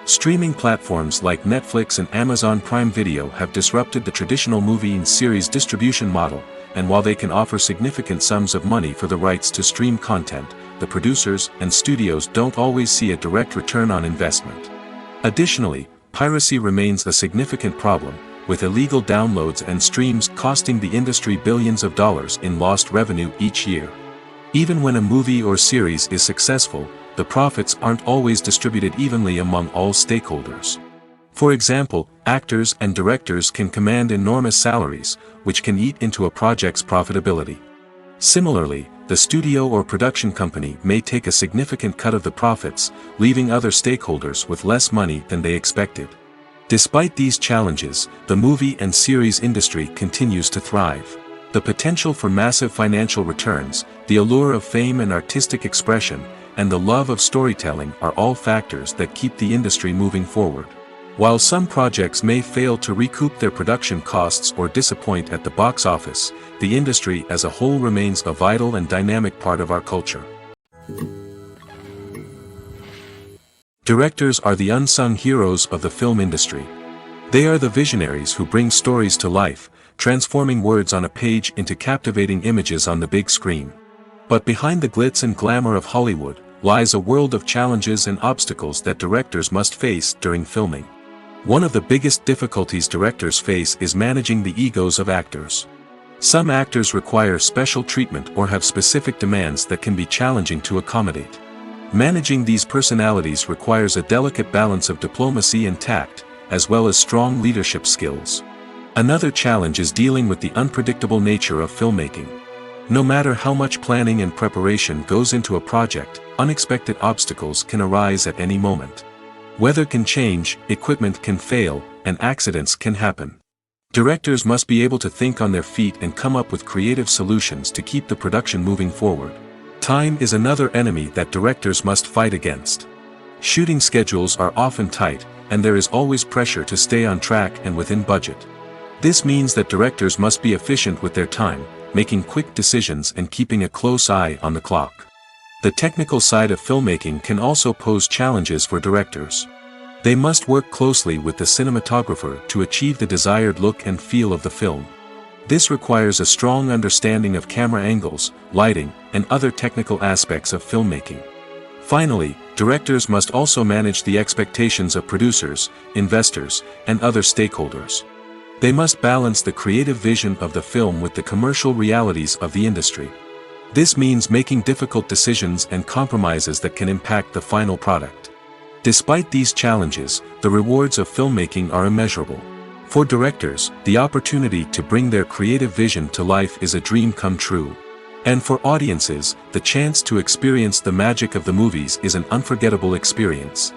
Streaming platforms like Netflix and Amazon Prime Video have disrupted the traditional movie and series distribution model, and while they can offer significant sums of money for the rights to stream content, the producers and studios don't always see a direct return on investment. Additionally, piracy remains a significant problem, with illegal downloads and streams costing the industry billions of dollars in lost revenue each year. Even when a movie or series is successful, the profits aren't always distributed evenly among all stakeholders. For example, actors and directors can command enormous salaries, which can eat into a project's profitability. Similarly, the studio or production company may take a significant cut of the profits, leaving other stakeholders with less money than they expected. Despite these challenges, the movie and series industry continues to thrive. The potential for massive financial returns, the allure of fame and artistic expression, and the love of storytelling are all factors that keep the industry moving forward. While some projects may fail to recoup their production costs or disappoint at the box office, the industry as a whole remains a vital and dynamic part of our culture. Directors are the unsung heroes of the film industry. They are the visionaries who bring stories to life, transforming words on a page into captivating images on the big screen. But behind the glitz and glamour of Hollywood, lies a world of challenges and obstacles that directors must face during filming. One of the biggest difficulties directors face is managing the egos of actors. Some actors require special treatment or have specific demands that can be challenging to accommodate. Managing these personalities requires a delicate balance of diplomacy and tact, as well as strong leadership skills. Another challenge is dealing with the unpredictable nature of filmmaking. No matter how much planning and preparation goes into a project, unexpected obstacles can arise at any moment. Weather can change, equipment can fail, and accidents can happen. Directors must be able to think on their feet and come up with creative solutions to keep the production moving forward. Time is another enemy that directors must fight against. Shooting schedules are often tight, and there is always pressure to stay on track and within budget. This means that directors must be efficient with their time, making quick decisions and keeping a close eye on the clock. The technical side of filmmaking can also pose challenges for directors. They must work closely with the cinematographer to achieve the desired look and feel of the film. This requires a strong understanding of camera angles, lighting, and other technical aspects of filmmaking. Finally, directors must also manage the expectations of producers, investors, and other stakeholders. They must balance the creative vision of the film with the commercial realities of the industry. This means making difficult decisions and compromises that can impact the final product. Despite these challenges, the rewards of filmmaking are immeasurable. For directors, the opportunity to bring their creative vision to life is a dream come true. And for audiences, the chance to experience the magic of the movies is an unforgettable experience.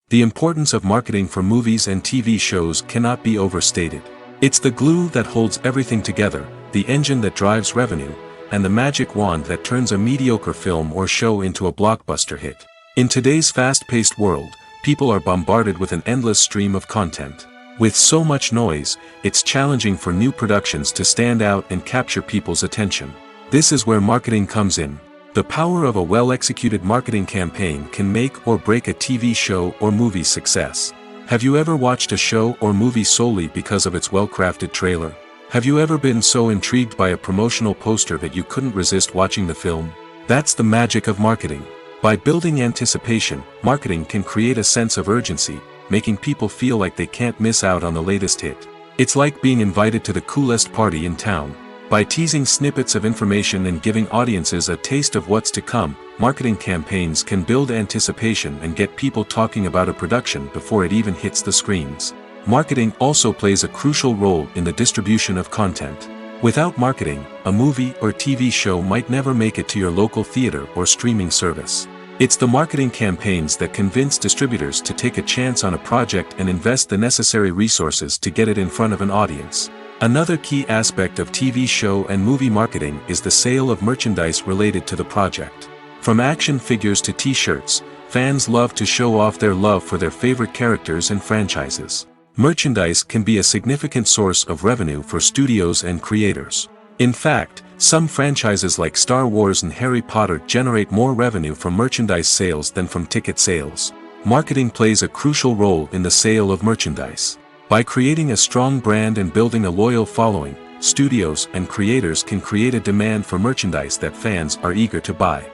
The importance of marketing for movies and TV shows cannot be overstated. It's the glue that holds everything together, the engine that drives revenue, and the magic wand that turns a mediocre film or show into a blockbuster hit. In today's fast-paced world, people are bombarded with an endless stream of content. With so much noise, it's challenging for new productions to stand out and capture people's attention. This is where marketing comes in. The power of a well-executed marketing campaign can make or break a TV show or movie's success. Have you ever watched a show or movie solely because of its well-crafted trailer? Have you ever been so intrigued by a promotional poster that you couldn't resist watching the film? That's the magic of marketing. By building anticipation, marketing can create a sense of urgency, making people feel like they can't miss out on the latest hit. It's like being invited to the coolest party in town. By teasing snippets of information and giving audiences a taste of what's to come, marketing campaigns can build anticipation and get people talking about a production before it even hits the screens. Marketing also plays a crucial role in the distribution of content. Without marketing, a movie or TV show might never make it to your local theater or streaming service. It's the marketing campaigns that convince distributors to take a chance on a project and invest the necessary resources to get it in front of an audience. Another key aspect of TV show and movie marketing is the sale of merchandise related to the project. From action figures to t-shirts, fans love to show off their love for their favorite characters and franchises. Merchandise can be a significant source of revenue for studios and creators. In fact, some franchises like Star Wars and Harry Potter generate more revenue from merchandise sales than from ticket sales. Marketing plays a crucial role in the sale of merchandise. By creating a strong brand and building a loyal following, studios and creators can create a demand for merchandise that fans are eager to buy.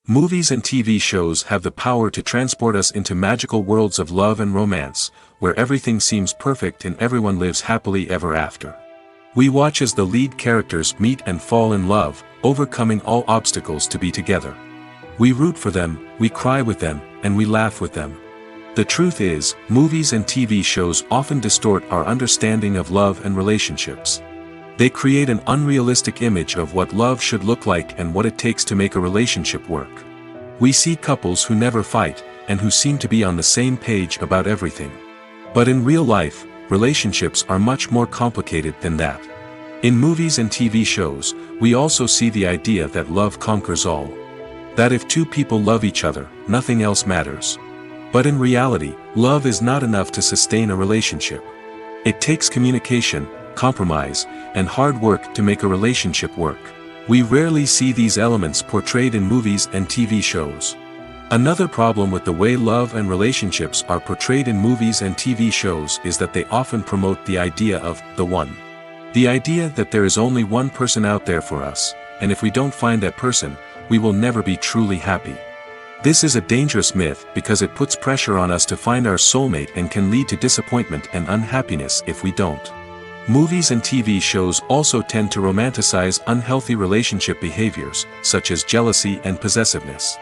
Movies and TV shows have the power to transport us into magical worlds of love and romance, where everything seems perfect and everyone lives happily ever after. We watch as the lead characters meet and fall in love, overcoming all obstacles to be together. We root for them, we cry with them, and we laugh with them. The truth is, movies and TV shows often distort our understanding of love and relationships. They create an unrealistic image of what love should look like and what it takes to make a relationship work. We see couples who never fight, and who seem to be on the same page about everything. But in real life, relationships are much more complicated than that. In movies and TV shows, we also see the idea that love conquers all. That if two people love each other, nothing else matters. But in reality, love is not enough to sustain a relationship. It takes communication, compromise, and hard work to make a relationship work. We rarely see these elements portrayed in movies and TV shows. Another problem with the way love and relationships are portrayed in movies and TV shows is that they often promote the idea of the one. The idea that there is only one person out there for us, and if we don't find that person, we will never be truly happy. This is a dangerous myth because it puts pressure on us to find our soulmate and can lead to disappointment and unhappiness if we don't. Movies and TV shows also tend to romanticize unhealthy relationship behaviors, such as jealousy and possessiveness.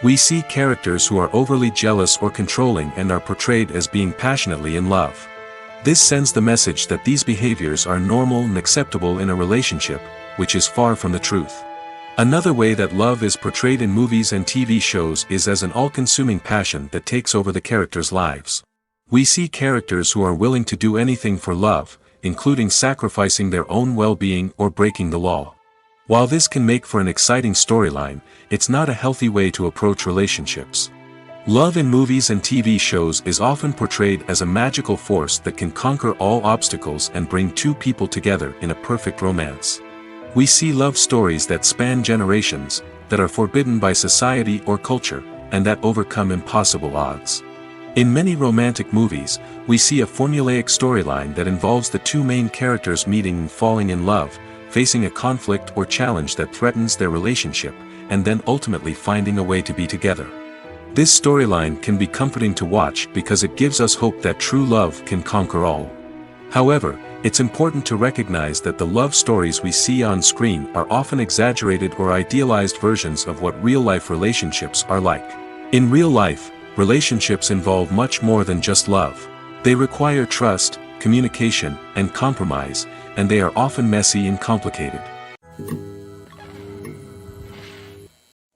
We see characters who are overly jealous or controlling and are portrayed as being passionately in love. This sends the message that these behaviors are normal and acceptable in a relationship, which is far from the truth. Another way that love is portrayed in movies and TV shows is as an all-consuming passion that takes over the characters' lives. We see characters who are willing to do anything for love, including sacrificing their own well-being or breaking the law. While this can make for an exciting storyline, it's not a healthy way to approach relationships. Love in movies and TV shows is often portrayed as a magical force that can conquer all obstacles and bring two people together in a perfect romance. We see love stories that span generations, that are forbidden by society or culture, and that overcome impossible odds. In many romantic movies, we see a formulaic storyline that involves the two main characters meeting and falling in love, facing a conflict or challenge that threatens their relationship, and then ultimately finding a way to be together. This storyline can be comforting to watch because it gives us hope that true love can conquer all. However, it's important to recognize that the love stories we see on screen are often exaggerated or idealized versions of what real-life relationships are like. In real life, relationships involve much more than just love. They require trust, communication, and compromise, and they are often messy and complicated.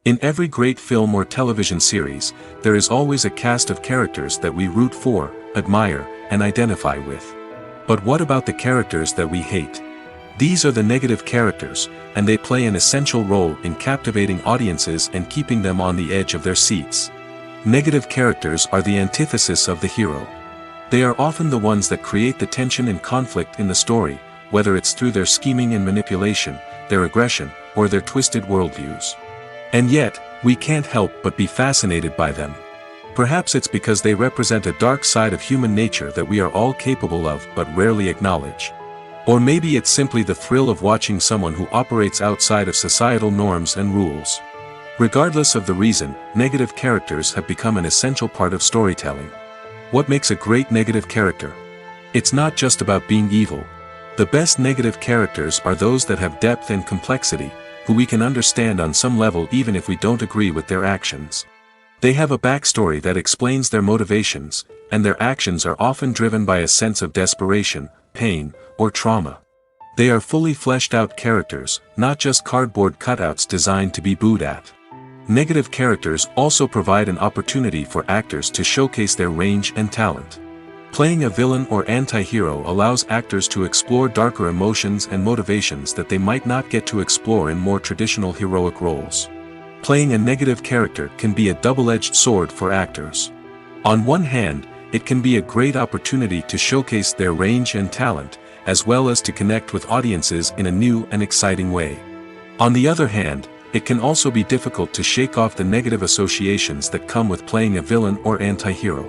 In every great film or television series, there is always a cast of characters that we root for, admire, and identify with. But what about the characters that we hate? These are the negative characters, and they play an essential role in captivating audiences and keeping them on the edge of their seats. Negative characters are the antithesis of the hero. They are often the ones that create the tension and conflict in the story, whether it's through their scheming and manipulation, their aggression, or their twisted worldviews. And yet, we can't help but be fascinated by them. Perhaps it's because they represent a dark side of human nature that we are all capable of but rarely acknowledge. Or maybe it's simply the thrill of watching someone who operates outside of societal norms and rules. Regardless of the reason, negative characters have become an essential part of storytelling. What makes a great negative character? It's not just about being evil. The best negative characters are those that have depth and complexity, who we can understand on some level even if we don't agree with their actions. They have a backstory that explains their motivations, and their actions are often driven by a sense of desperation, pain, or trauma. They are fully fleshed out characters, not just cardboard cutouts designed to be booed at. Negative characters also provide an opportunity for actors to showcase their range and talent. Playing a villain or anti-hero allows actors to explore darker emotions and motivations that they might not get to explore in more traditional heroic roles. Playing a negative character can be a double-edged sword for actors. On one hand, it can be a great opportunity to showcase their range and talent, as well as to connect with audiences in a new and exciting way. On the other hand, it can also be difficult to shake off the negative associations that come with playing a villain or anti-hero.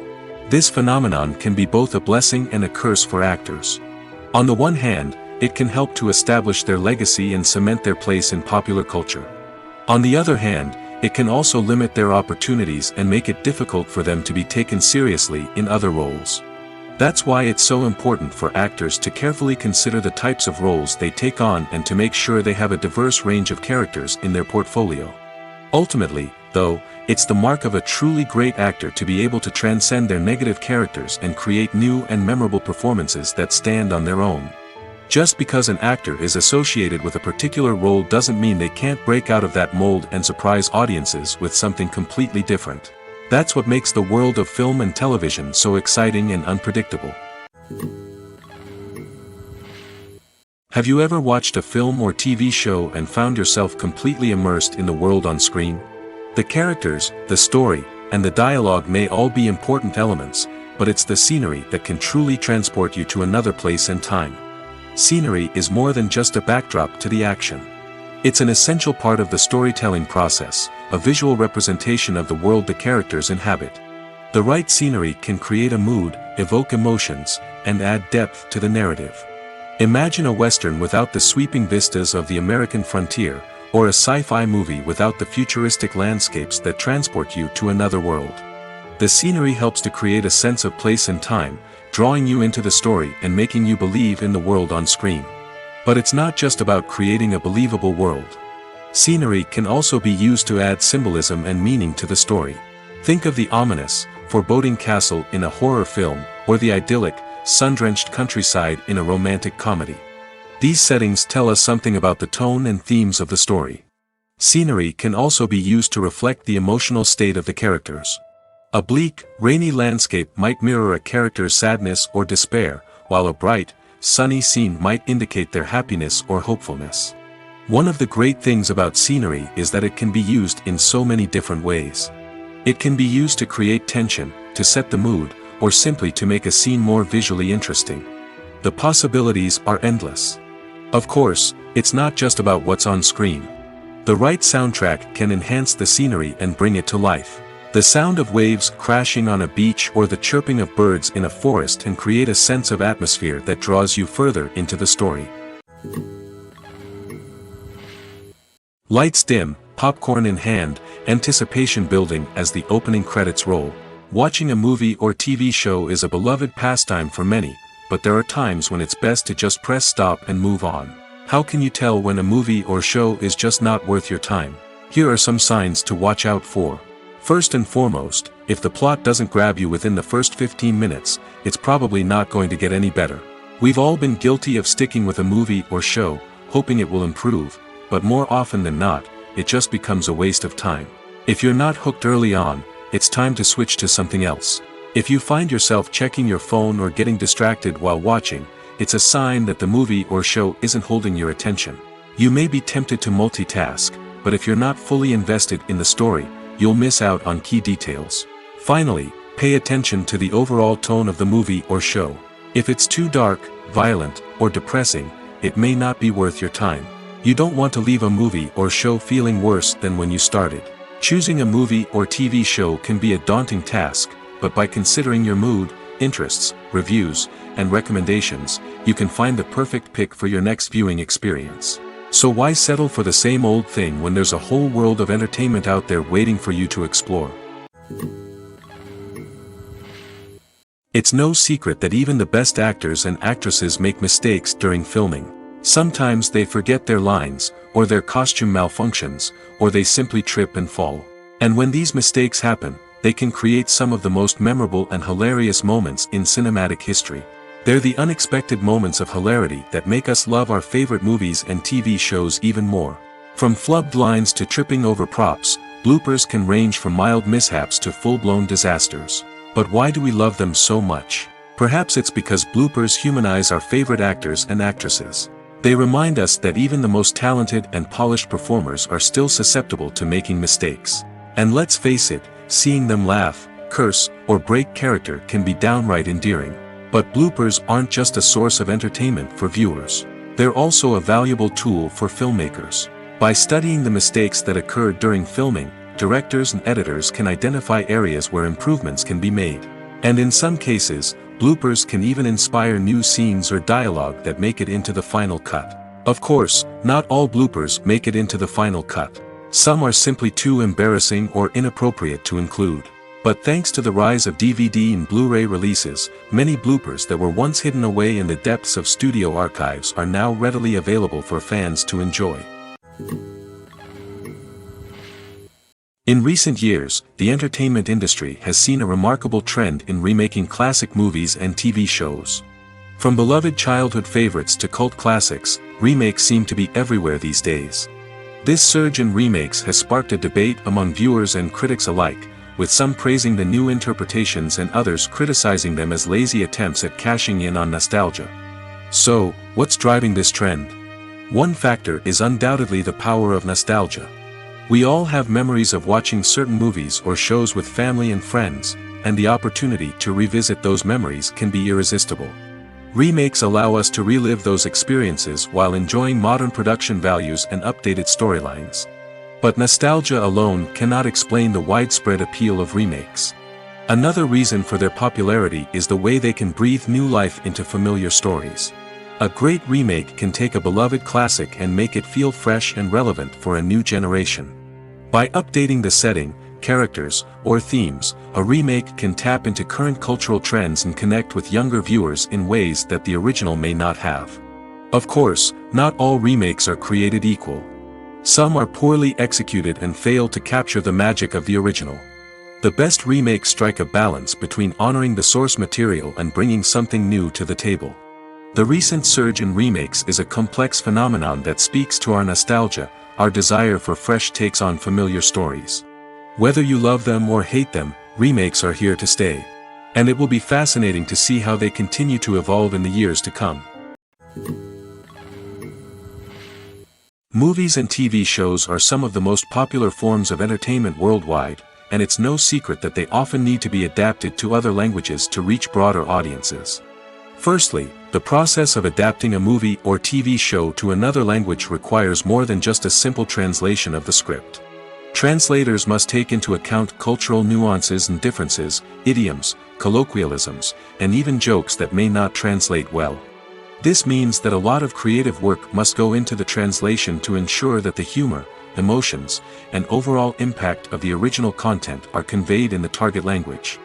This phenomenon can be both a blessing and a curse for actors. On the one hand, it can help to establish their legacy and cement their place in popular culture. On the other hand, it can also limit their opportunities and make it difficult for them to be taken seriously in other roles. That's why it's so important for actors to carefully consider the types of roles they take on and to make sure they have a diverse range of characters in their portfolio. Ultimately, though, it's the mark of a truly great actor to be able to transcend their negative characters and create new and memorable performances that stand on their own. Just because an actor is associated with a particular role doesn't mean they can't break out of that mold and surprise audiences with something completely different. That's what makes the world of film and television so exciting and unpredictable. Have you ever watched a film or TV show and found yourself completely immersed in the world on screen? The characters, the story, and the dialogue may all be important elements, but it's the scenery that can truly transport you to another place and time. Scenery is more than just a backdrop to the action. It's an essential part of the storytelling process, a visual representation of the world the characters inhabit. The right scenery can create a mood, evoke emotions, and add depth to the narrative. Imagine a Western without the sweeping vistas of the American frontier, or a sci-fi movie without the futuristic landscapes that transport you to another world. The scenery helps to create a sense of place and time, drawing you into the story and making you believe in the world on screen. But it's not just about creating a believable world. Scenery can also be used to add symbolism and meaning to the story. Think of the ominous, foreboding castle in a horror film, or the idyllic, sun-drenched countryside in a romantic comedy. These settings tell us something about the tone and themes of the story. Scenery can also be used to reflect the emotional state of the characters. A bleak, rainy landscape might mirror a character's sadness or despair, while a bright, sunny scene might indicate their happiness or hopefulness. One of the great things about scenery is that it can be used in so many different ways. It can be used to create tension, to set the mood, or simply to make a scene more visually interesting. The possibilities are endless. Of course, it's not just about what's on screen. The right soundtrack can enhance the scenery and bring it to life. The sound of waves crashing on a beach or the chirping of birds in a forest can create a sense of atmosphere that draws you further into the story. Lights dim, popcorn in hand, anticipation building as the opening credits roll. Watching a movie or TV show is a beloved pastime for many, but there are times when it's best to just press stop and move on. How can you tell when a movie or show is just not worth your time? Here are some signs to watch out for. First and foremost, if the plot doesn't grab you within the first 15 minutes, it's probably not going to get any better. We've all been guilty of sticking with a movie or show, hoping it will improve, but more often than not, it just becomes a waste of time. If you're not hooked early on, it's time to switch to something else. If you find yourself checking your phone or getting distracted while watching, it's a sign that the movie or show isn't holding your attention. You may be tempted to multitask, but if you're not fully invested in the story, you'll miss out on key details. Finally, pay attention to the overall tone of the movie or show. If it's too dark, violent, or depressing, it may not be worth your time. You don't want to leave a movie or show feeling worse than when you started. Choosing a movie or TV show can be a daunting task, but by considering your mood, interests, reviews, and recommendations, you can find the perfect pick for your next viewing experience. So why settle for the same old thing when there's a whole world of entertainment out there waiting for you to explore? It's no secret that even the best actors and actresses make mistakes during filming. Sometimes they forget their lines, or their costume malfunctions, or they simply trip and fall. And when these mistakes happen, they can create some of the most memorable and hilarious moments in cinematic history. They're the unexpected moments of hilarity that make us love our favorite movies and TV shows even more. From flubbed lines to tripping over props, bloopers can range from mild mishaps to full-blown disasters. But why do we love them so much? Perhaps it's because bloopers humanize our favorite actors and actresses. They remind us that even the most talented and polished performers are still susceptible to making mistakes. And let's face it, seeing them laugh, curse, or break character can be downright endearing. But bloopers aren't just a source of entertainment for viewers. They're also a valuable tool for filmmakers. By studying the mistakes that occurred during filming, directors and editors can identify areas where improvements can be made. And in some cases, bloopers can even inspire new scenes or dialogue that make it into the final cut. Of course, not all bloopers make it into the final cut. Some are simply too embarrassing or inappropriate to include. But thanks to the rise of DVD and Blu-ray releases, many bloopers that were once hidden away in the depths of studio archives are now readily available for fans to enjoy. In recent years, the entertainment industry has seen a remarkable trend in remaking classic movies and TV shows. From beloved childhood favorites to cult classics, remakes seem to be everywhere these days. This surge in remakes has sparked a debate among viewers and critics alike, with some praising the new interpretations and others criticizing them as lazy attempts at cashing in on nostalgia. So, what's driving this trend? One factor is undoubtedly the power of nostalgia. We all have memories of watching certain movies or shows with family and friends, and the opportunity to revisit those memories can be irresistible. Remakes allow us to relive those experiences while enjoying modern production values and updated storylines. But nostalgia alone cannot explain the widespread appeal of remakes. Another reason for their popularity is the way they can breathe new life into familiar stories. A great remake can take a beloved classic and make it feel fresh and relevant for a new generation. By updating the setting, characters, or themes, a remake can tap into current cultural trends and connect with younger viewers in ways that the original may not have. Of course, not all remakes are created equal. Some are poorly executed and fail to capture the magic of the original. The best remakes strike a balance between honoring the source material and bringing something new to the table. The recent surge in remakes is a complex phenomenon that speaks to our nostalgia, our desire for fresh takes on familiar stories. Whether you love them or hate them, remakes are here to stay. And it will be fascinating to see how they continue to evolve in the years to come. Movies and TV shows are some of the most popular forms of entertainment worldwide, and it's no secret that they often need to be adapted to other languages to reach broader audiences. Firstly, the process of adapting a movie or TV show to another language requires more than just a simple translation of the script. Translators must take into account cultural nuances and differences, idioms, colloquialisms, and even jokes that may not translate well. This means that a lot of creative work must go into the translation to ensure that the humor, emotions, and overall impact of the original content are conveyed in the target language.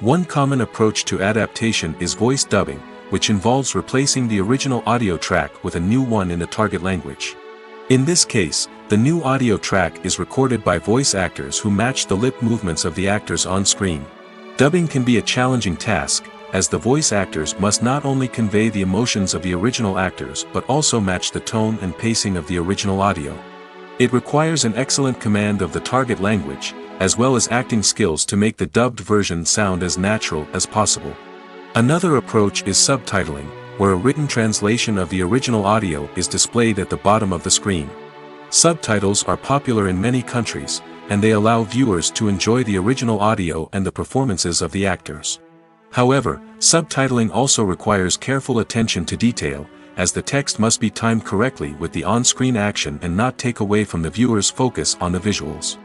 One common approach to adaptation is voice dubbing, which involves replacing the original audio track with a new one in the target language. In this case, the new audio track is recorded by voice actors who match the lip movements of the actors on screen. Dubbing can be a challenging task, as the voice actors must not only convey the emotions of the original actors but also match the tone and pacing of the original audio. It requires an excellent command of the target language, as well as acting skills to make the dubbed version sound as natural as possible. Another approach is subtitling, where a written translation of the original audio is displayed at the bottom of the screen. Subtitles are popular in many countries, and they allow viewers to enjoy the original audio and the performances of the actors. However, subtitling also requires careful attention to detail, as the text must be timed correctly with the on-screen action and not take away from the viewer's focus on the visuals.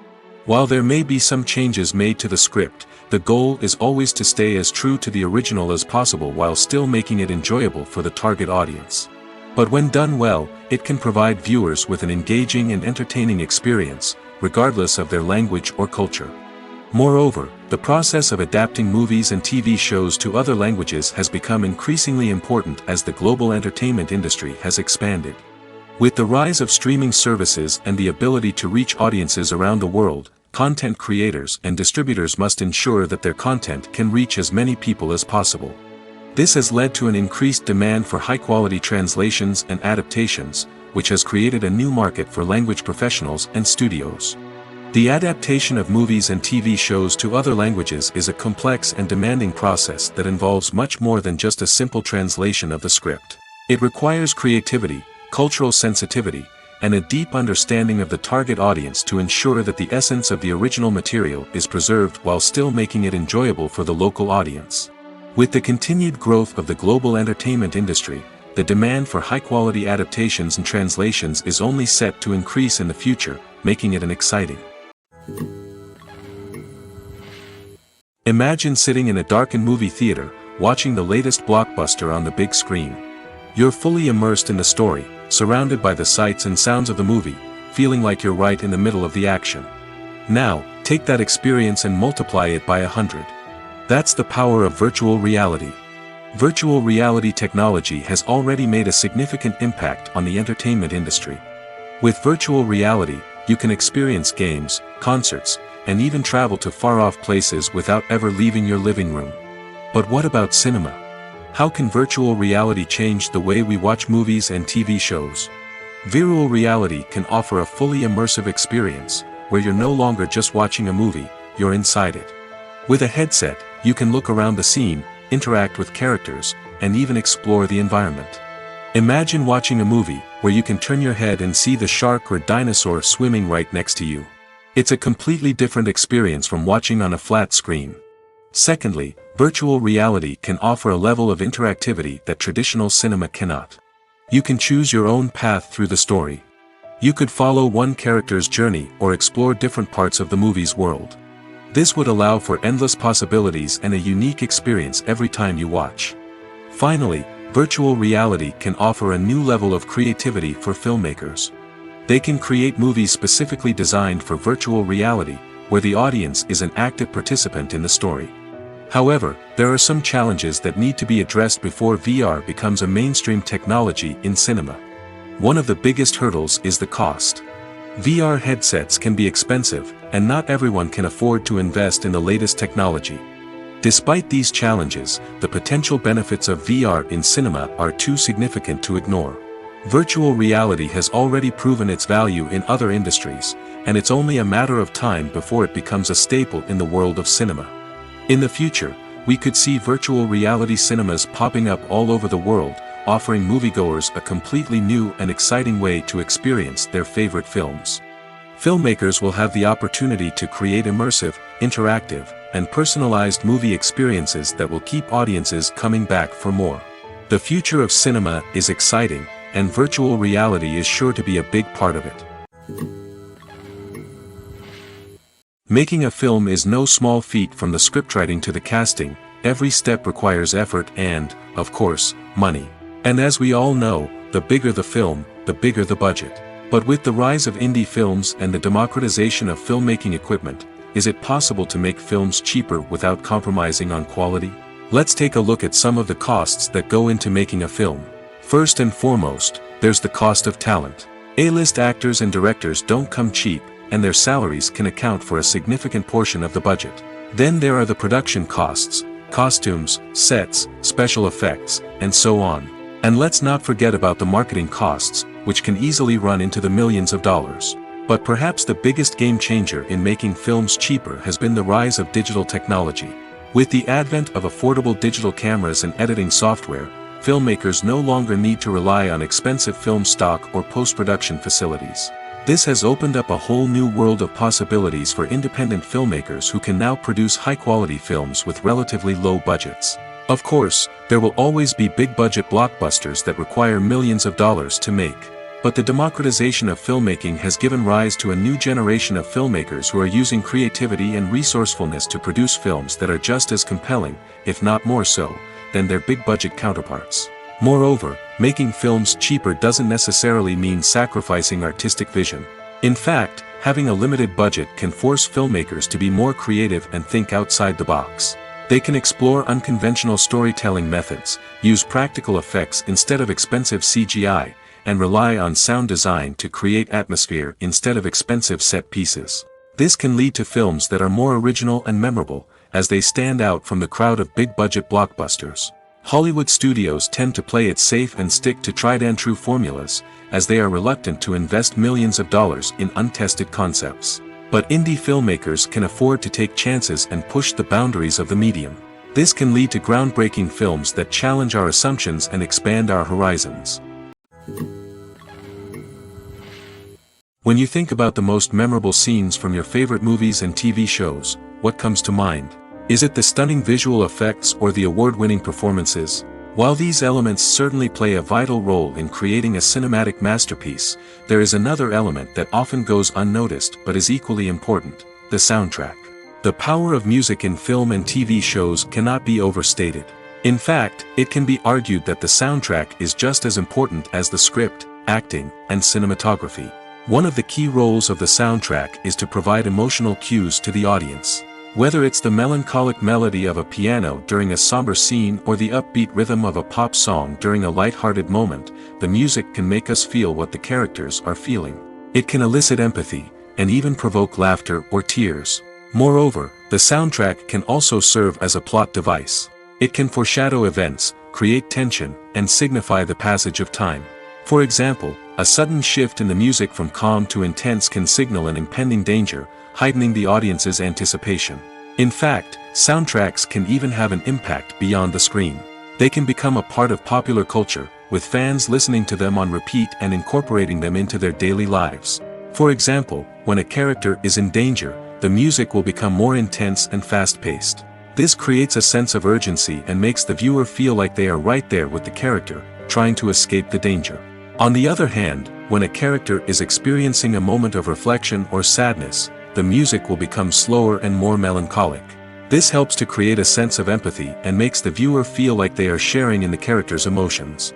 While there may be some changes made to the script, the goal is always to stay as true to the original as possible while still making it enjoyable for the target audience. But when done well, it can provide viewers with an engaging and entertaining experience, regardless of their language or culture. Moreover, the process of adapting movies and TV shows to other languages has become increasingly important as the global entertainment industry has expanded. With the rise of streaming services and the ability to reach audiences around the world, content creators and distributors must ensure that their content can reach as many people as possible. This has led to an increased demand for high-quality translations and adaptations, which has created a new market for language professionals and studios. The adaptation of movies and TV shows to other languages is a complex and demanding process that involves much more than just a simple translation of the script. It requires creativity, cultural sensitivity, and a deep understanding of the target audience to ensure that the essence of the original material is preserved while still making it enjoyable for the local audience. With the continued growth of the global entertainment industry, the demand for high-quality adaptations and translations is only set to increase in the future, making it exciting. Imagine sitting in a darkened movie theater, watching the latest blockbuster on the big screen. You're fully immersed in the story, surrounded by the sights and sounds of the movie, feeling like you're right in the middle of the action. Now, take that experience and multiply it by 100. That's the power of virtual reality. Virtual reality technology has already made a significant impact on the entertainment industry. With virtual reality, you can experience games, concerts, and even travel to far-off places without ever leaving your living room. But what about cinema? How can virtual reality change the way we watch movies and TV shows? Virtual reality can offer a fully immersive experience, where you're no longer just watching a movie, you're inside it. With a headset, you can look around the scene, interact with characters, and even explore the environment. Imagine watching a movie, where you can turn your head and see the shark or dinosaur swimming right next to you. It's a completely different experience from watching on a flat screen. Secondly, virtual reality can offer a level of interactivity that traditional cinema cannot. You can choose your own path through the story. You could follow one character's journey or explore different parts of the movie's world. This would allow for endless possibilities and a unique experience every time you watch. Finally, virtual reality can offer a new level of creativity for filmmakers. They can create movies specifically designed for virtual reality, where the audience is an active participant in the story. However, there are some challenges that need to be addressed before VR becomes a mainstream technology in cinema. One of the biggest hurdles is the cost. VR headsets can be expensive, and not everyone can afford to invest in the latest technology. Despite these challenges, the potential benefits of VR in cinema are too significant to ignore. Virtual reality has already proven its value in other industries, and it's only a matter of time before it becomes a staple in the world of cinema. In the future, we could see virtual reality cinemas popping up all over the world, offering moviegoers a completely new and exciting way to experience their favorite films. Filmmakers will have the opportunity to create immersive, interactive, and personalized movie experiences that will keep audiences coming back for more. The future of cinema is exciting, and virtual reality is sure to be a big part of it. Making a film is no small feat. From the scriptwriting to the casting, every step requires effort and, of course, money. And as we all know, the bigger the film, the bigger the budget. But with the rise of indie films and the democratization of filmmaking equipment, is it possible to make films cheaper without compromising on quality? Let's take a look at some of the costs that go into making a film. First and foremost, there's the cost of talent. A-list actors and directors don't come cheap, and their salaries can account for a significant portion of the budget. Then there are the production costs, costumes, sets, special effects, and so on. And let's not forget about the marketing costs, which can easily run into the millions of dollars. But perhaps the biggest game changer in making films cheaper has been the rise of digital technology. With the advent of affordable digital cameras and editing software, filmmakers no longer need to rely on expensive film stock or post-production facilities. This has opened up a whole new world of possibilities for independent filmmakers who can now produce high-quality films with relatively low budgets. Of course, there will always be big-budget blockbusters that require millions of dollars to make. But the democratization of filmmaking has given rise to a new generation of filmmakers who are using creativity and resourcefulness to produce films that are just as compelling, if not more so, than their big-budget counterparts. Moreover, making films cheaper doesn't necessarily mean sacrificing artistic vision. In fact, having a limited budget can force filmmakers to be more creative and think outside the box. They can explore unconventional storytelling methods, use practical effects instead of expensive CGI, and rely on sound design to create atmosphere instead of expensive set pieces. This can lead to films that are more original and memorable, as they stand out from the crowd of big-budget blockbusters. Hollywood studios tend to play it safe and stick to tried-and-true formulas, as they are reluctant to invest millions of dollars in untested concepts. But indie filmmakers can afford to take chances and push the boundaries of the medium. This can lead to groundbreaking films that challenge our assumptions and expand our horizons. When you think about the most memorable scenes from your favorite movies and TV shows, what comes to mind? Is it the stunning visual effects or the award-winning performances? While these elements certainly play a vital role in creating a cinematic masterpiece, there is another element that often goes unnoticed but is equally important: the soundtrack. The power of music in film and TV shows cannot be overstated. In fact, it can be argued that the soundtrack is just as important as the script, acting, and cinematography. One of the key roles of the soundtrack is to provide emotional cues to the audience. Whether it's the melancholic melody of a piano during a somber scene or the upbeat rhythm of a pop song during a light-hearted moment, the music can make us feel what the characters are feeling. It can elicit empathy, and even provoke laughter or tears. Moreover, the soundtrack can also serve as a plot device. It can foreshadow events, create tension, and signify the passage of time. For example, a sudden shift in the music from calm to intense can signal an impending danger, heightening the audience's anticipation. In fact, soundtracks can even have an impact beyond the screen. They can become a part of popular culture, with fans listening to them on repeat and incorporating them into their daily lives. For example, when a character is in danger, the music will become more intense and fast-paced. This creates a sense of urgency and makes the viewer feel like they are right there with the character, trying to escape the danger. On the other hand, when a character is experiencing a moment of reflection or sadness, the music will become slower and more melancholic. This helps to create a sense of empathy and makes the viewer feel like they are sharing in the character's emotions.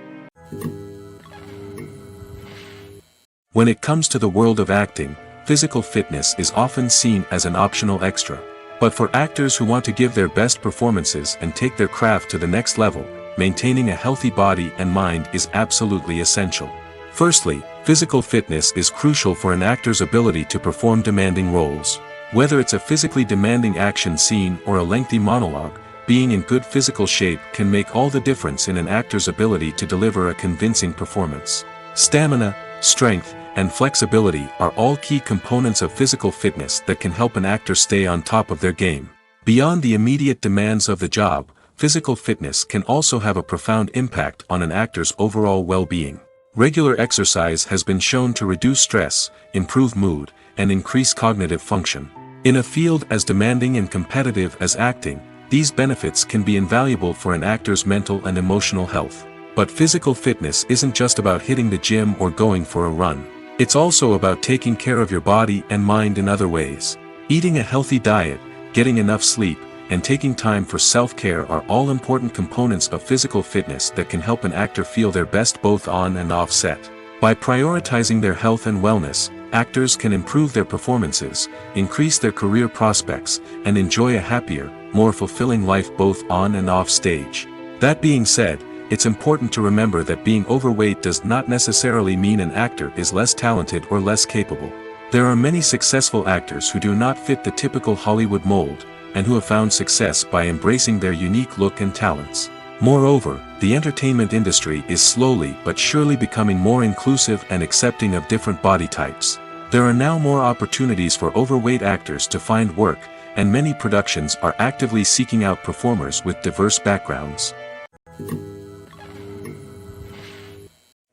When it comes to the world of acting, physical fitness is often seen as an optional extra. But for actors who want to give their best performances and take their craft to the next level, maintaining a healthy body and mind is absolutely essential. Firstly, physical fitness is crucial for an actor's ability to perform demanding roles. Whether it's a physically demanding action scene or a lengthy monologue, being in good physical shape can make all the difference in an actor's ability to deliver a convincing performance. Stamina, strength, and flexibility are all key components of physical fitness that can help an actor stay on top of their game. Beyond the immediate demands of the job, physical fitness can also have a profound impact on an actor's overall well-being. Regular exercise has been shown to reduce stress, improve mood, and increase cognitive function. In a field as demanding and competitive as acting, these benefits can be invaluable for an actor's mental and emotional health. But physical fitness isn't just about hitting the gym or going for a run. It's also about taking care of your body and mind in other ways. Eating a healthy diet, getting enough sleep, and taking time for self-care are all important components of physical fitness that can help an actor feel their best both on and off set. By prioritizing their health and wellness, actors can improve their performances, increase their career prospects, and enjoy a happier, more fulfilling life both on and off stage. That being said, it's important to remember that being overweight does not necessarily mean an actor is less talented or less capable. There are many successful actors who do not fit the typical Hollywood mold, and who have found success by embracing their unique look and talents. Moreover, the entertainment industry is slowly but surely becoming more inclusive and accepting of different body types. There are now more opportunities for overweight actors to find work, and many productions are actively seeking out performers with diverse backgrounds.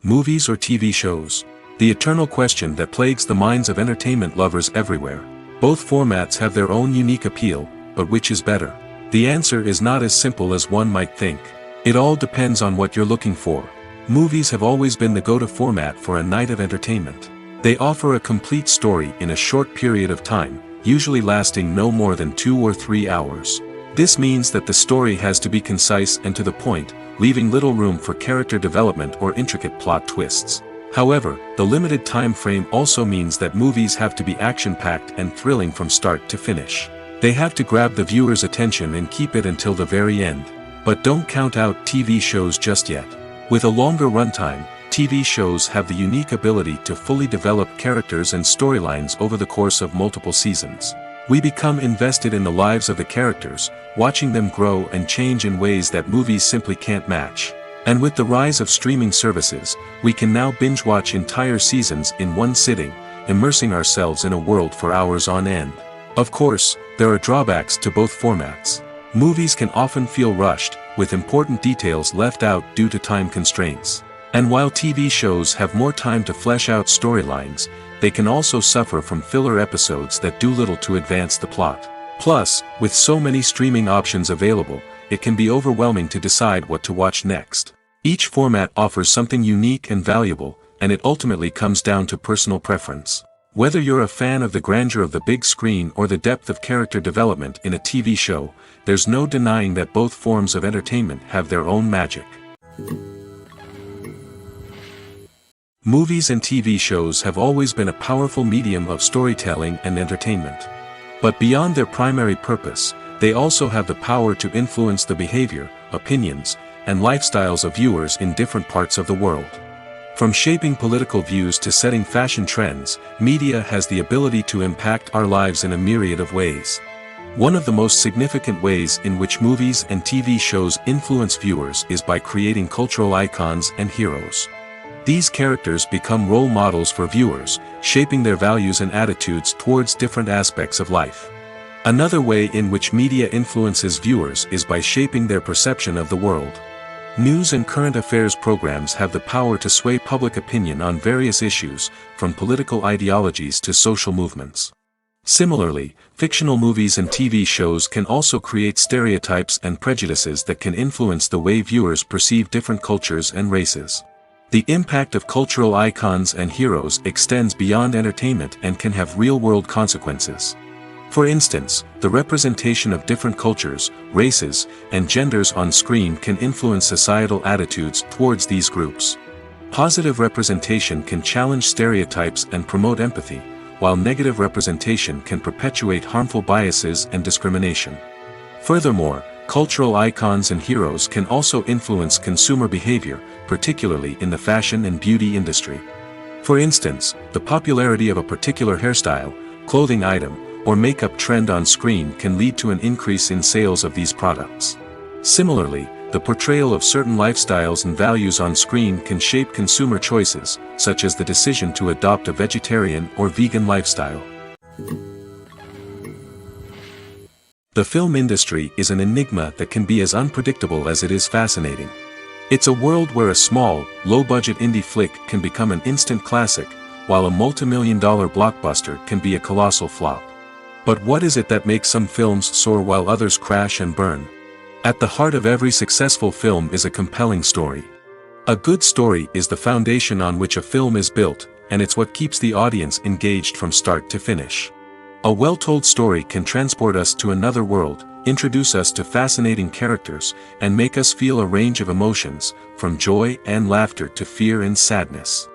Movies or TV shows? The eternal question that plagues the minds of entertainment lovers everywhere. Both formats have their own unique appeal, but which is better? The answer is not as simple as one might think. It all depends on what you're looking for. Movies have always been the go-to format for a night of entertainment. They offer a complete story in a short period of time, usually lasting no more than 2 or 3 hours. This means that the story has to be concise and to the point, leaving little room for character development or intricate plot twists. However, the limited time frame also means that movies have to be action-packed and thrilling from start to finish. They have to grab the viewer's attention and keep it until the very end. But don't count out TV shows just yet. With a longer runtime, TV shows have the unique ability to fully develop characters and storylines over the course of multiple seasons. We become invested in the lives of the characters, watching them grow and change in ways that movies simply can't match. And with the rise of streaming services, we can now binge-watch entire seasons in one sitting, immersing ourselves in a world for hours on end. Of course, there are drawbacks to both formats. Movies can often feel rushed, with important details left out due to time constraints. And while TV shows have more time to flesh out storylines, they can also suffer from filler episodes that do little to advance the plot. Plus, with so many streaming options available, it can be overwhelming to decide what to watch next. Each format offers something unique and valuable, and it ultimately comes down to personal preference. Whether you're a fan of the grandeur of the big screen or the depth of character development in a TV show, there's no denying that both forms of entertainment have their own magic. Movies and TV shows have always been a powerful medium of storytelling and entertainment. But beyond their primary purpose, they also have the power to influence the behavior, opinions, and lifestyles of viewers in different parts of the world. From shaping political views to setting fashion trends, media has the ability to impact our lives in a myriad of ways. One of the most significant ways in which movies and TV shows influence viewers is by creating cultural icons and heroes. These characters become role models for viewers, shaping their values and attitudes towards different aspects of life. Another way in which media influences viewers is by shaping their perception of the world. News and current affairs programs have the power to sway public opinion on various issues, from political ideologies to social movements. Similarly, fictional movies and TV shows can also create stereotypes and prejudices that can influence the way viewers perceive different cultures and races. The impact of cultural icons and heroes extends beyond entertainment and can have real-world consequences. For instance, the representation of different cultures, races, and genders on screen can influence societal attitudes towards these groups. Positive representation can challenge stereotypes and promote empathy, while negative representation can perpetuate harmful biases and discrimination. Furthermore, cultural icons and heroes can also influence consumer behavior, particularly in the fashion and beauty industry. For instance, the popularity of a particular hairstyle, clothing item, or makeup trend on screen can lead to an increase in sales of these products. Similarly, the portrayal of certain lifestyles and values on screen can shape consumer choices, such as the decision to adopt a vegetarian or vegan lifestyle. The film industry is an enigma that can be as unpredictable as it is fascinating. It's a world where a small, low-budget indie flick can become an instant classic, while a multi-million-dollar blockbuster can be a colossal flop. But what is it that makes some films soar while others crash and burn? At the heart of every successful film is a compelling story. A good story is the foundation on which a film is built, and it's what keeps the audience engaged from start to finish. A well-told story can transport us to another world, introduce us to fascinating characters, and make us feel a range of emotions, from joy and laughter to fear and sadness.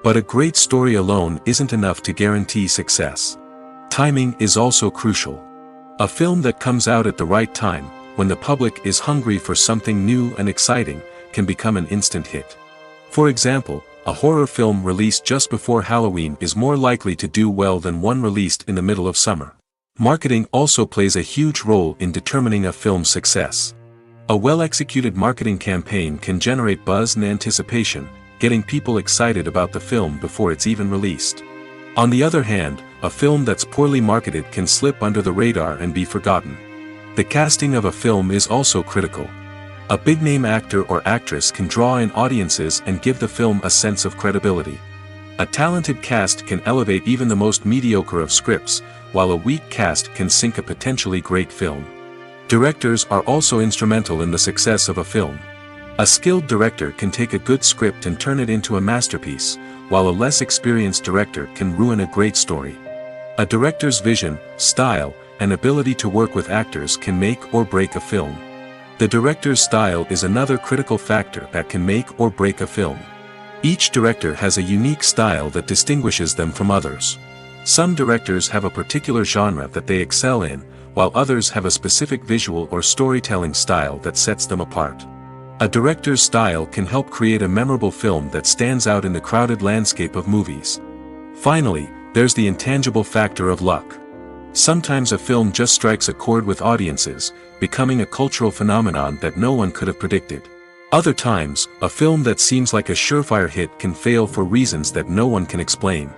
But a great story alone isn't enough to guarantee success. Timing is also crucial. A film that comes out at the right time, when the public is hungry for something new and exciting, can become an instant hit. For example, a horror film released just before Halloween is more likely to do well than one released in the middle of summer. Marketing also plays a huge role in determining a film's success. A well-executed marketing campaign can generate buzz and anticipation, getting people excited about the film before it's even released. On the other hand, a film that's poorly marketed can slip under the radar and be forgotten. The casting of a film is also critical. A big-name actor or actress can draw in audiences and give the film a sense of credibility. A talented cast can elevate even the most mediocre of scripts, while a weak cast can sink a potentially great film. Directors are also instrumental in the success of a film. A skilled director can take a good script and turn it into a masterpiece, while a less experienced director can ruin a great story. A director's vision, style, and ability to work with actors can make or break a film. The director's style is another critical factor that can make or break a film. Each director has a unique style that distinguishes them from others. Some directors have a particular genre that they excel in, while others have a specific visual or storytelling style that sets them apart. A director's style can help create a memorable film that stands out in the crowded landscape of movies. Finally, there's the intangible factor of luck. Sometimes a film just strikes a chord with audiences, becoming a cultural phenomenon that no one could have predicted. Other times, a film that seems like a surefire hit can fail for reasons that no one can explain.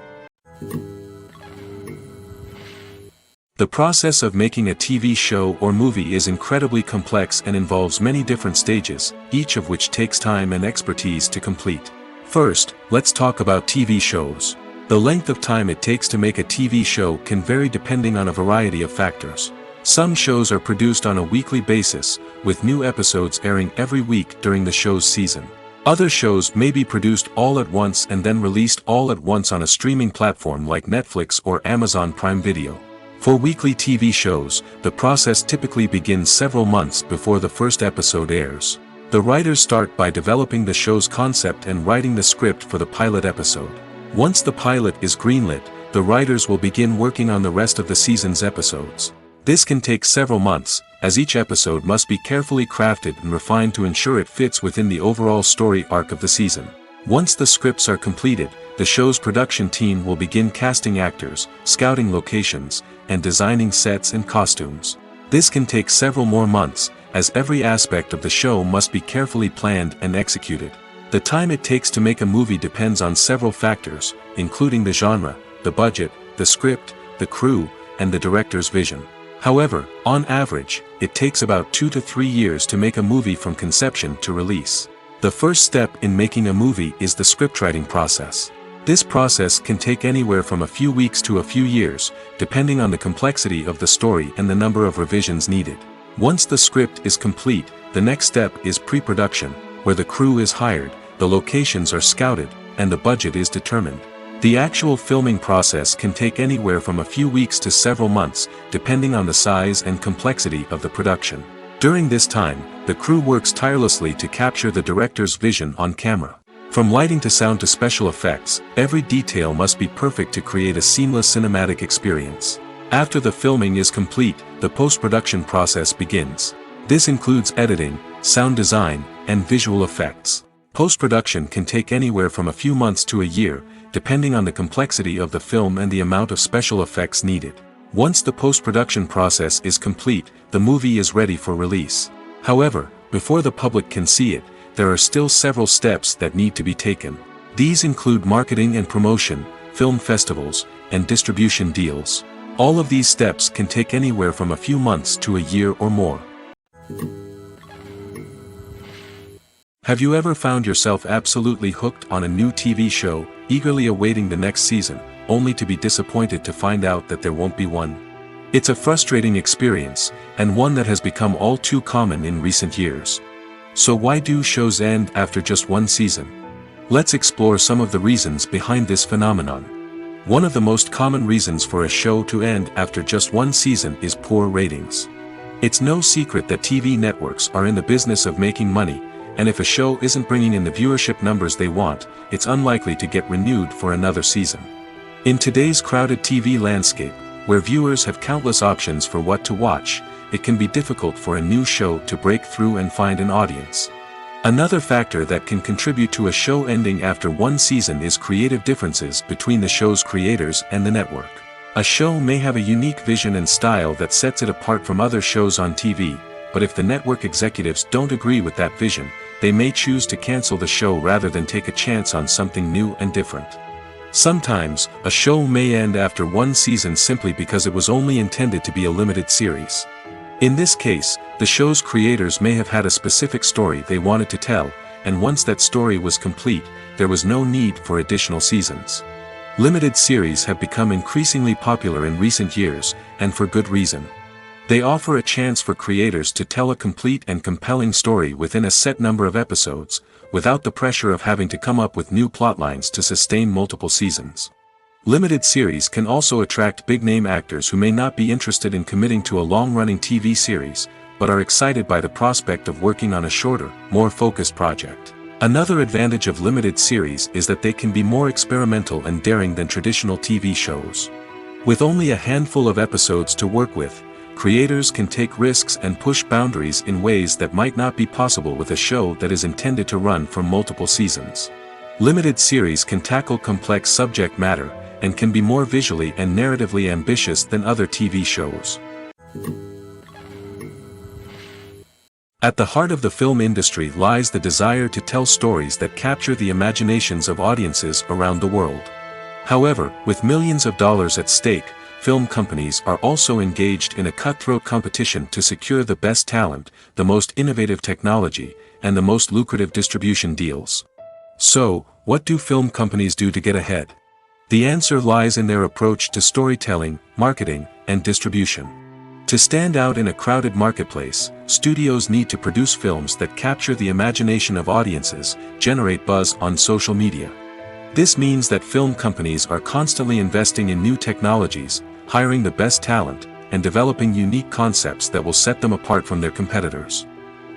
The process of making a TV show or movie is incredibly complex and involves many different stages, each of which takes time and expertise to complete. First, let's talk about TV shows. The length of time it takes to make a TV show can vary depending on a variety of factors. Some shows are produced on a weekly basis, with new episodes airing every week during the show's season. Other shows may be produced all at once and then released all at once on a streaming platform like Netflix or Amazon Prime Video. For weekly TV shows, the process typically begins several months before the first episode airs. The writers start by developing the show's concept and writing the script for the pilot episode. Once the pilot is greenlit, the writers will begin working on the rest of the season's episodes. This can take several months, as each episode must be carefully crafted and refined to ensure it fits within the overall story arc of the season. Once the scripts are completed, the show's production team will begin casting actors, scouting locations, and designing sets and costumes. This can take several more months, as every aspect of the show must be carefully planned and executed. The time it takes to make a movie depends on several factors, including the genre, the budget, the script, the crew, and the director's vision. However, on average, it takes about 2 to 3 years to make a movie from conception to release. The first step in making a movie is the scriptwriting process. This process can take anywhere from a few weeks to a few years, depending on the complexity of the story and the number of revisions needed. Once the script is complete, the next step is pre-production, where the crew is hired, the locations are scouted, and the budget is determined. The actual filming process can take anywhere from a few weeks to several months, depending on the size and complexity of the production. During this time, the crew works tirelessly to capture the director's vision on camera. From lighting to sound to special effects, every detail must be perfect to create a seamless cinematic experience. After the filming is complete, the post-production process begins. This includes editing, sound design, and visual effects. Post-production can take anywhere from a few months to a year, depending on the complexity of the film and the amount of special effects needed. Once the post-production process is complete, the movie is ready for release. However, before the public can see it, there are still several steps that need to be taken. These include marketing and promotion, film festivals, and distribution deals. All of these steps can take anywhere from a few months to a year or more. Have you ever found yourself absolutely hooked on a new TV show, eagerly awaiting the next season, only to be disappointed to find out that there won't be one? It's a frustrating experience, and one that has become all too common in recent years. So why do shows end after just one season? Let's explore some of the reasons behind this phenomenon. One of the most common reasons for a show to end after just one season is poor ratings. It's no secret that TV networks are in the business of making money, and if a show isn't bringing in the viewership numbers they want, it's unlikely to get renewed for another season. In today's crowded TV landscape, where viewers have countless options for what to watch, it can be difficult for a new show to break through and find an audience. Another factor that can contribute to a show ending after one season is creative differences between the show's creators and the network. A show may have a unique vision and style that sets it apart from other shows on TV, but if the network executives don't agree with that vision, they may choose to cancel the show rather than take a chance on something new and different. Sometimes, a show may end after one season simply because it was only intended to be a limited series. In this case, the show's creators may have had a specific story they wanted to tell, and once that story was complete, there was no need for additional seasons. Limited series have become increasingly popular in recent years, and for good reason. They offer a chance for creators to tell a complete and compelling story within a set number of episodes, without the pressure of having to come up with new plotlines to sustain multiple seasons. Limited series can also attract big-name actors who may not be interested in committing to a long-running TV series, but are excited by the prospect of working on a shorter, more focused project. Another advantage of limited series is that they can be more experimental and daring than traditional TV shows. With only a handful of episodes to work with, creators can take risks and push boundaries in ways that might not be possible with a show that is intended to run for multiple seasons. Limited series can tackle complex subject matter, and can be more visually and narratively ambitious than other TV shows. At the heart of the film industry lies the desire to tell stories that capture the imaginations of audiences around the world. However, with millions of dollars at stake, film companies are also engaged in a cutthroat competition to secure the best talent, the most innovative technology, and the most lucrative distribution deals. So, what do film companies do to get ahead? The answer lies in their approach to storytelling, marketing, and distribution. To stand out in a crowded marketplace, studios need to produce films that capture the imagination of audiences, generate buzz on social media. This means that film companies are constantly investing in new technologies, hiring the best talent, and developing unique concepts that will set them apart from their competitors.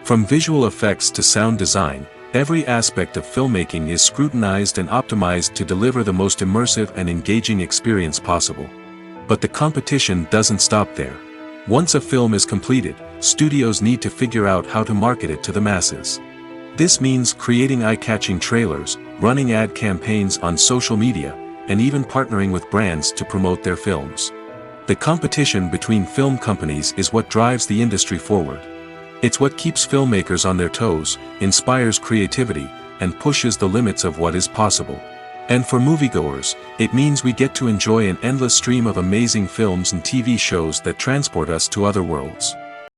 From visual effects to sound design, every aspect of filmmaking is scrutinized and optimized to deliver the most immersive and engaging experience possible. But the competition doesn't stop there. Once a film is completed, studios need to figure out how to market it to the masses. This means creating eye-catching trailers, running ad campaigns on social media, and even partnering with brands to promote their films. The competition between film companies is what drives the industry forward. It's what keeps filmmakers on their toes, inspires creativity, and pushes the limits of what is possible. And for moviegoers, it means we get to enjoy an endless stream of amazing films and TV shows that transport us to other worlds.